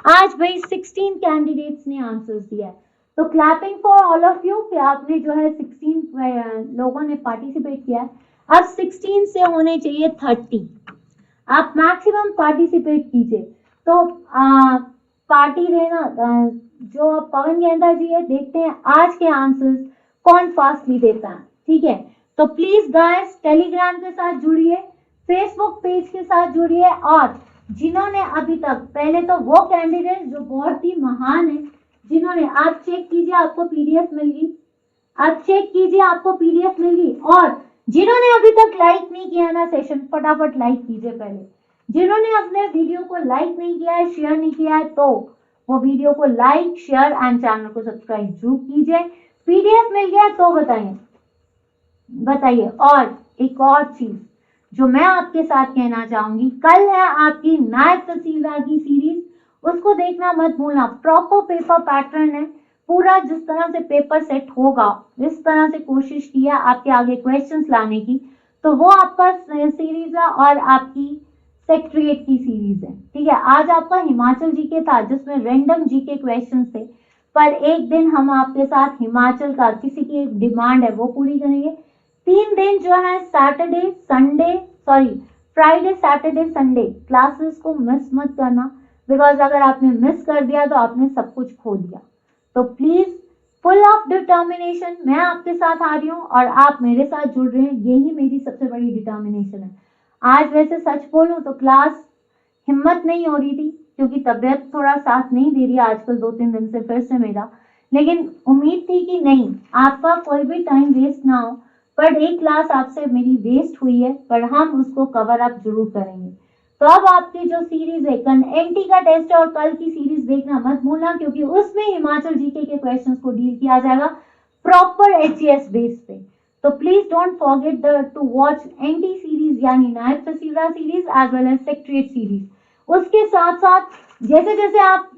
[SPEAKER 1] आज भाई 16 कैंडिडेट्स ने आंसर्स दिया है। तो clapping for all of you कि आपने जो है 16 लोगों ने पार्टिसिपेट किया है। अब 16 से होने चाहिए 30। आप मैक्सिमम पार्टिसिपेट कीजिए। तो पार्टी देना जो पवन गेंदा जी है, देखते हैं आज के आंसर्स कौन फास्टली देता है। ठीक है, तो प्लीज गाइस टेलीग्राम के साथ जुड़िए, फेसबुक पेज के साथ जुड़िए, और जिन्होंने अभी तक, पहले तो वो कैंडिडेट जो बहुत ही महान है, जिन्होंने, आप चेक कीजिए आपको पीडीएफ मिल गई, आप चेक कीजिए आपको पीडीएफ मिल गई। और जिन्होंने अभी तक लाइक नहीं किया ना सेशन, फटाफट लाइक कीजिए। पहले जिन्होंने अपने वीडियो को लाइक नहीं किया है, शेयर नहीं किया है, तो वो वीडियो को लाइक, शेयर एंड चैनल को सब्सक्राइब जरूर कीजिए। पीडीएफ मिल गया तो बताइए बताइए। और एक और चीज जो मैं आपके साथ कहना चाहूंगी, कल है आपकी नायब तहसीलदार की सीरीज, उसको देखना मत भूलना। प्रॉपर पेपर पैटर्न है पूरा, जिस तरह से पेपर सेट होगा इस तरह से कोशिश किया आपके आगे क्वेश्चंस लाने की। तो वो आपका सीरीज है और आपकी सेक्रेटरीट की सीरीज है। ठीक है, आज आपका हिमाचल जीके था जिसमें रैंडम जीके क्वेश्चंस थे, पर एक दिन हम आपके साथ हिमाचल का, किसी की एक डिमांड है वो पूरी करेंगे। 3 दिन जो है Saturday Sunday, sorry Friday Saturday Sunday classes को मिस मत करना, बिकॉज अगर आपने मिस कर दिया तो आपने सब कुछ खो दिया। तो प्लीज फुल ऑफ डिटर्मिनेशन मैं आपके साथ आ रही हूँ और आप मेरे साथ जुड़ रहे हैं, यही मेरी सबसे बड़ी डिटर्मिनेशन है। आज वैसे सच बोलूं तो क्लास हिम्मत नहीं हो रही थी क्योंकि तबीयत थोड़ा साथ नहीं दे रही आजकल, 2-3 दिन से फिर से मेरा, लेकिन उम्मीद थी कि नहीं आपका कोई भी टाइम वेस्ट ना हो। पर एक क्लास आपसे मेरी वेस्ट हुई है, पर हम उसको कवर अप जरूर करेंगे। तो अब आपकी जो सीरीज है, कल एनटी का टेस्ट और कल की सीरीज देखना मत भूलना, क्योंकि उसमें हिमाचल जीके के क्वेश्चंस को डील किया जाएगा प्रॉपर एचएस बेस पे। तो please don't forget to watch NT series यानी नायब तहसीलदार series as well as secretariat series. उसके साथ साथ जैसे जैसे आप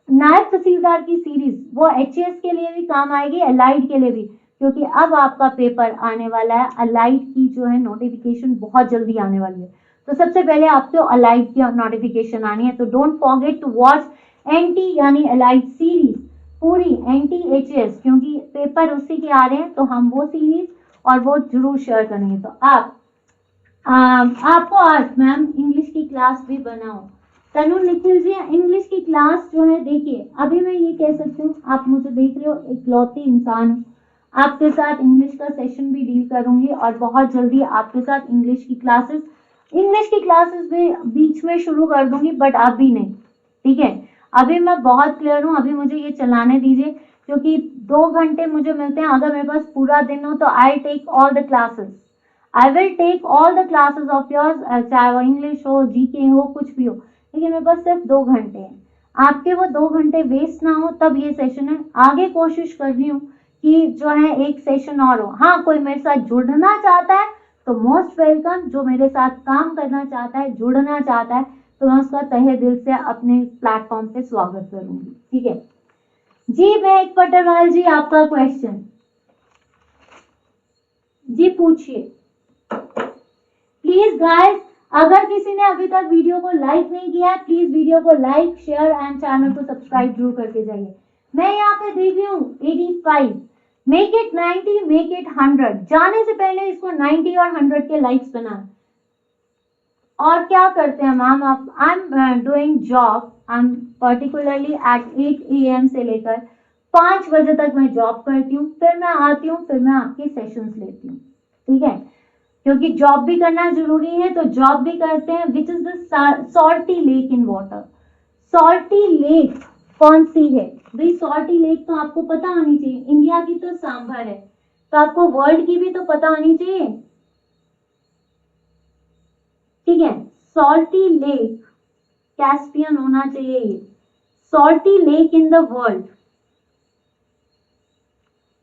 [SPEAKER 1] नायब तहसीलदार की सीरीज, वो एचएस के लिए भी काम आएगी, अलाइड के लिए भी, क्योंकि अब आपका पेपर आने वाला है। अलाइड की जो है नोटिफिकेशन बहुत जल्दी आने वाली है, तो सबसे पहले आपको अलाइड की नोटिफिकेशन आनी है। तो don't forget to watch NT यानी अलाइड सीरीज पूरी, एनटी एचएस, क्योंकि पेपर उसी के आ रहे हैं, तो हम वो सीरीज और वो जरूर शेयर करेंगे। तो आपको आज मैम इंग्लिश की क्लास भी बनाओ। तनु निखिल जी, इंग्लिश की क्लास जो है, देखिए अभी मैं ये कह सकती हूँ, आप मुझे देख रहे हो, इकलौती इंसान हूँ, आपके साथ इंग्लिश का सेशन भी डील करूंगी और बहुत जल्दी आपके साथ इंग्लिश की क्लासेस भी बीच में शुरू कर दूंगी, बट अभी नहीं। ठीक है, अभी मैं बहुत क्लियर हूँ, अभी मुझे ये चलाने दीजिए, क्योंकि 2 घंटे मुझे मिलते हैं। अगर मेरे पास पूरा दिन हो तो I take all the classes, I will take all the classes of yours, चाहे वो इंग्लिश हो, जीके हो, कुछ भी हो, लेकिन मेरे पास सिर्फ 2 घंटे हैं। आपके वो 2 घंटे वेस्ट ना हो, तब ये सेशन है। आगे कोशिश कर रही हूँ कि जो है एक सेशन और हो। हाँ, कोई मेरे साथ जुड़ना चाहता है तो मोस्ट वेलकम, जो मेरे साथ काम करना चाहता है, जुड़ना चाहता है, तो मैं उसका तहे दिल से अपने प्लेटफॉर्म पे स्वागत करूंगी। ठीक है जी, मैं पटरवाल जी, आपका क्वेश्चन जी पूछिए प्लीज। गाइस, अगर किसी ने अभी तक वीडियो को लाइक नहीं किया है, प्लीज वीडियो को लाइक, शेयर एंड चैनल को सब्सक्राइब जरूर करके जाइए। मैं यहाँ पे देख रही हूँ 85, मेक इट 90, मेक इट 100। जाने से पहले इसको 90 और 100 के लाइक्स बना। और क्या करते हैं मैम आप? I am doing job, I am particularly at 8 AM से लेकर 5 बजे तक मैं जॉब करती हूँ, फिर मैं आती हूँ, फिर मैं आपके सेशंस लेती हूँ। ठीक है, क्योंकि जॉब भी करना जरूरी है, तो जॉब भी करते हैं। विच is the salty lake in water? Salty lake कौन सी है भाई? सॉल्टी लेक तो आपको पता होनी चाहिए, इंडिया की तो सांभर है, तो आपको वर्ल्ड की भी तो पता होनी चाहिए। ठीक है, सॉल्टी लेक कैस्पियन होना चाहिए। ये salty lake in the world,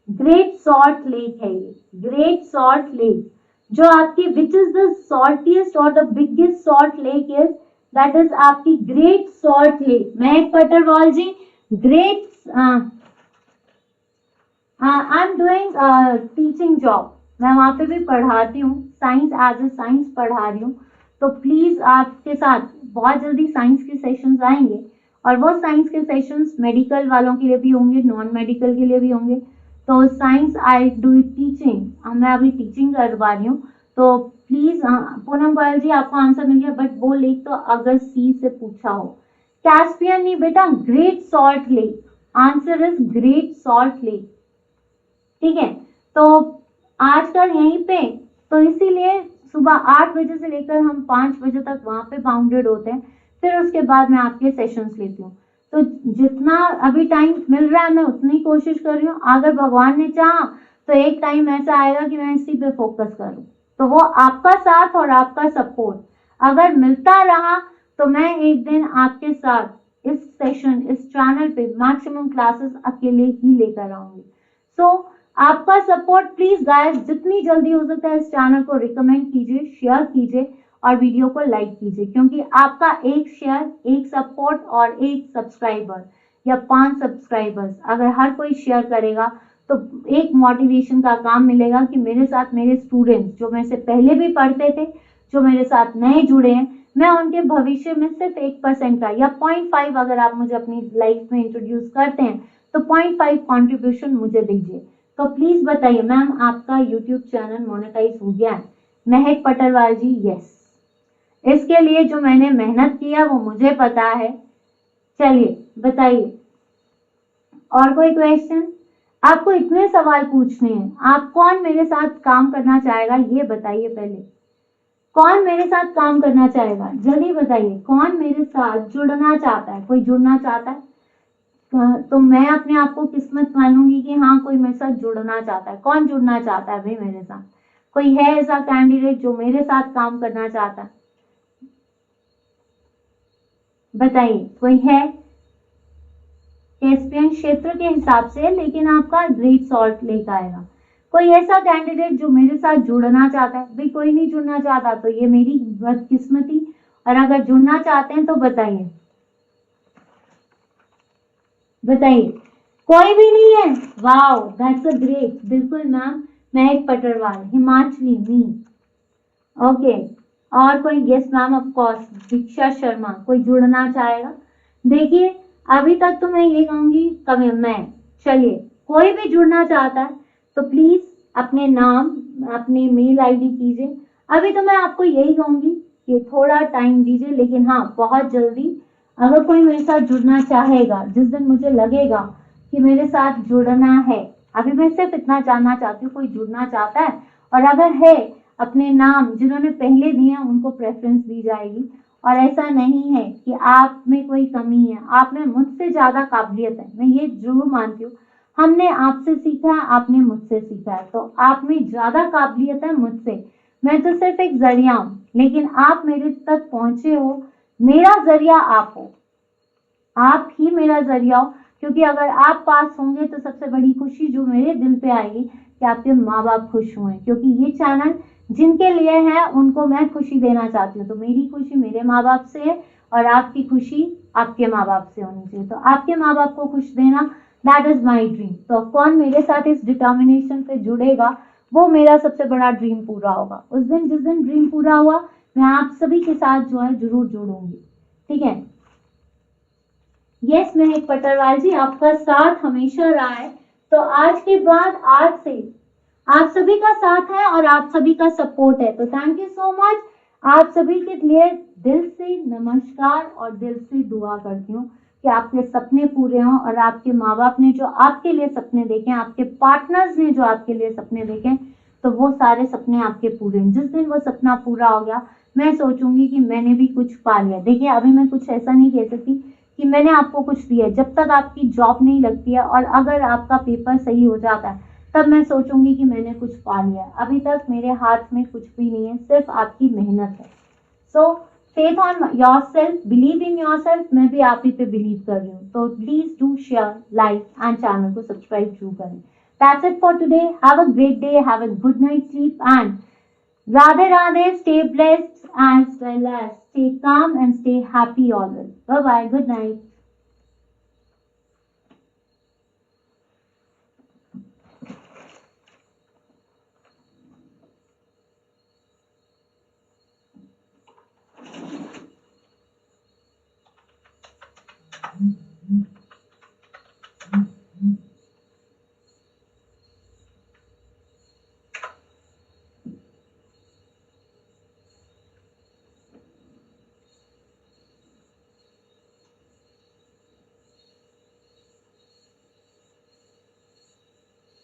[SPEAKER 1] great salt lake है ये, ग्रेट सॉल्ट लेक। जो आपकी विच इज द सॉल्टिएस्ट और the biggest salt lake is, that is आपकी ग्रेट सॉल्ट लेक। मैं Patterwal ji, great, I am doing teaching job, मैं वहां पे भी पढ़ाती हूँ, साइंस, एज ए साइंस पढ़ा रही हूँ। तो प्लीज आपके साथ बहुत जल्दी साइंस के सेशंस आएंगे और वो साइंस के सेशंस मेडिकल वालों के लिए भी होंगे, नॉन मेडिकल के लिए भी होंगे। तो साइंस आई डू टीचिंग, मैं अभी टीचिंग करवा रही हूँ। तो प्लीज पूनम गोयल जी आपको आंसर मिल गया, बट वो लेक तो अगर सी से पूछा हो, कैस्पियन नहीं बेटा, great salt lake, answer is great salt lake. ठीक है, तो आजकल यहीं पे, तो इसीलिए सुबह 8 बजे से लेकर हम 5 बजे तक वहां पे बाउंडेड होते हैं, फिर उसके बाद मैं आपके सेशंस लेती हूँ। तो जितना अभी टाइम मिल रहा है मैं उतनी कोशिश कर रही हूँ, अगर भगवान ने चाहा तो एक टाइम ऐसा आएगा कि मैं इसी पे फोकस करूँ। तो वो आपका साथ और आपका सपोर्ट अगर मिलता रहा तो मैं एक दिन आपके साथ इस सेशन, इस चैनल पे मैक्सिमम क्लासेस अकेले ही लेकर आऊंगी। सो आपका सपोर्ट प्लीज गाइस, जितनी जल्दी हो सकता है इस चैनल को रिकमेंड कीजिए, शेयर कीजिए और वीडियो को लाइक कीजिए, क्योंकि आपका एक शेयर, एक सपोर्ट और एक सब्सक्राइबर या 5 सब्सक्राइबर्स अगर हर कोई शेयर करेगा तो एक मोटिवेशन का काम मिलेगा कि मेरे साथ मेरे स्टूडेंट्स जो मेरे से पहले भी पढ़ते थे, जो मेरे साथ नए जुड़े हैं, मैं उनके भविष्य में सिर्फ 1% का या 0.5 अगर आप मुझे अपनी लाइफ में इंट्रोड्यूस करते हैं तो 0.5 कॉन्ट्रीब्यूशन मुझे दीजिए। तो प्लीज बताइए मैम, आपका यूट्यूब चैनल मोनेटाइज हो गया है? महक पटरवाल जी, यस। इसके लिए जो मैंने मेहनत किया वो मुझे पता है। चलिए बताइए, और कोई क्वेश्चन? आपको इतने सवाल पूछने हैं, आप कौन मेरे साथ काम करना चाहेगा ये बताइए पहले। कौन मेरे साथ काम करना चाहेगा, जल्दी बताइए, कौन मेरे साथ जुड़ना चाहता है? कोई जुड़ना चाहता है तो मैं अपने आप को किस्मत मानूंगी कि हाँ कोई मेरे साथ जुड़ना चाहता है। कौन जुड़ना चाहता है भाई मेरे साथ? कोई है ऐसा कैंडिडेट जो मेरे साथ काम करना चाहता है? बताइए, कोई है? कैस्पियन क्षेत्र के हिसाब से, लेकिन आपका ग्रेट सॉल्ट लेक आएगा। कोई ऐसा कैंडिडेट जो मेरे साथ जुड़ना चाहता है? भाई कोई नहीं जुड़ना चाहता तो ये मेरी बदकिस्मती, और अगर जुड़ना चाहते हैं तो बताइए, बताइए। कोई भी नहीं है? Wow, that's a great. बिल्कुल मैम, महक पटरवाल, हिमाचली, मी, ओके। और कोई? गेस मैम, ऑफ कोर्स दीक्षा शर्मा। कोई जुड़ना चाहेगा? देखिए अभी तक तो मैं ये कहूंगी कभी मैं, चलिए कोई भी जुड़ना चाहता है तो प्लीज अपने नाम, अपनी मेल आईडी कीजिए। अभी तो मैं आपको यही कहूंगी कि थोड़ा टाइम दीजिए, लेकिन हाँ बहुत जल्दी अगर कोई मेरे साथ जुड़ना चाहेगा, जिस दिन मुझे लगेगा कि मेरे साथ जुड़ना है, अभी मैं सिर्फ इतना जानना चाहती हूँ कोई जुड़ना चाहता है, और अगर है अपने नाम जिन्होंने पहले दिए हैं उनको प्रेफरेंस दी जाएगी। और ऐसा नहीं है कि आप में कोई कमी है, आप में मुझसे ज्यादा काबिलियत है, मैं ये जरूर मानती हूँ। हमने आपसे सीखा है, आपने मुझसे सीखा है, तो आप में ज्यादा काबिलियत है मुझसे, मैं तो सिर्फ एक जरिया हूँ, लेकिन आप मेरे तक पहुंचे हो, मेरा जरिया आप हो, आप ही मेरा जरिया हो। क्योंकि अगर आप पास होंगे तो सबसे बड़ी खुशी जो मेरे दिल पे आएगी कि आपके माँ बाप खुश हुए, क्योंकि ये चैनल जिनके लिए है उनको मैं खुशी देना चाहती हूँ। तो मेरी खुशी मेरे माँ बाप से है और आपकी खुशी आपके माँ बाप से होनी चाहिए। तो आपके माँ बाप को खुश देना, दैट इज माई ड्रीम। तो कौन मेरे साथ इस डिटर्मिनेशन से जुड़ेगा वो मेरा सबसे बड़ा ड्रीम पूरा होगा। उस दिन जिस दिन ड्रीम पूरा हुआ मैं आप सभी के साथ जो है जरूर जुड़ूंगी। ठीक है, यस महक पटरवाल जी, आपका साथ हमेशा रहा है। तो आज के बाद, आज से आप सभी का साथ है और आप सभी का सपोर्ट है। तो थैंक यू सो मच। आप सभी के लिए दिल से नमस्कार और दिल से दुआ करती हूँ कि आपके सपने पूरे हों, और आपके माँ बाप ने जो आपके लिए सपने देखे, आपके पार्टनर्स ने जो आपके लिए सपने देखे, तो वो सारे सपने आपके पूरे हों। जिस दिन वो सपना पूरा हो गया मैं सोचूंगी कि मैंने भी कुछ पा लिया। देखिए अभी मैं कुछ ऐसा नहीं कह सकती कि मैंने आपको कुछ दिया, जब तक आपकी जॉब नहीं लगती है और अगर आपका पेपर सही हो जाता है तब मैं सोचूंगी कि मैंने कुछ पा लिया। अभी तक मेरे हाथ में कुछ भी नहीं है, सिर्फ आपकी मेहनत है। सो faith on your self, believe in your self. मैं भी आप ही पे बिलीव कर रही हूँ। तो please do share, like and channel को सब्सक्राइब जरूर करें। That's it for today. Have a great day, have a good night sleep, and Radhe Radhe, stay blessed as well as stay calm and stay happy always. Bye bye. Good night.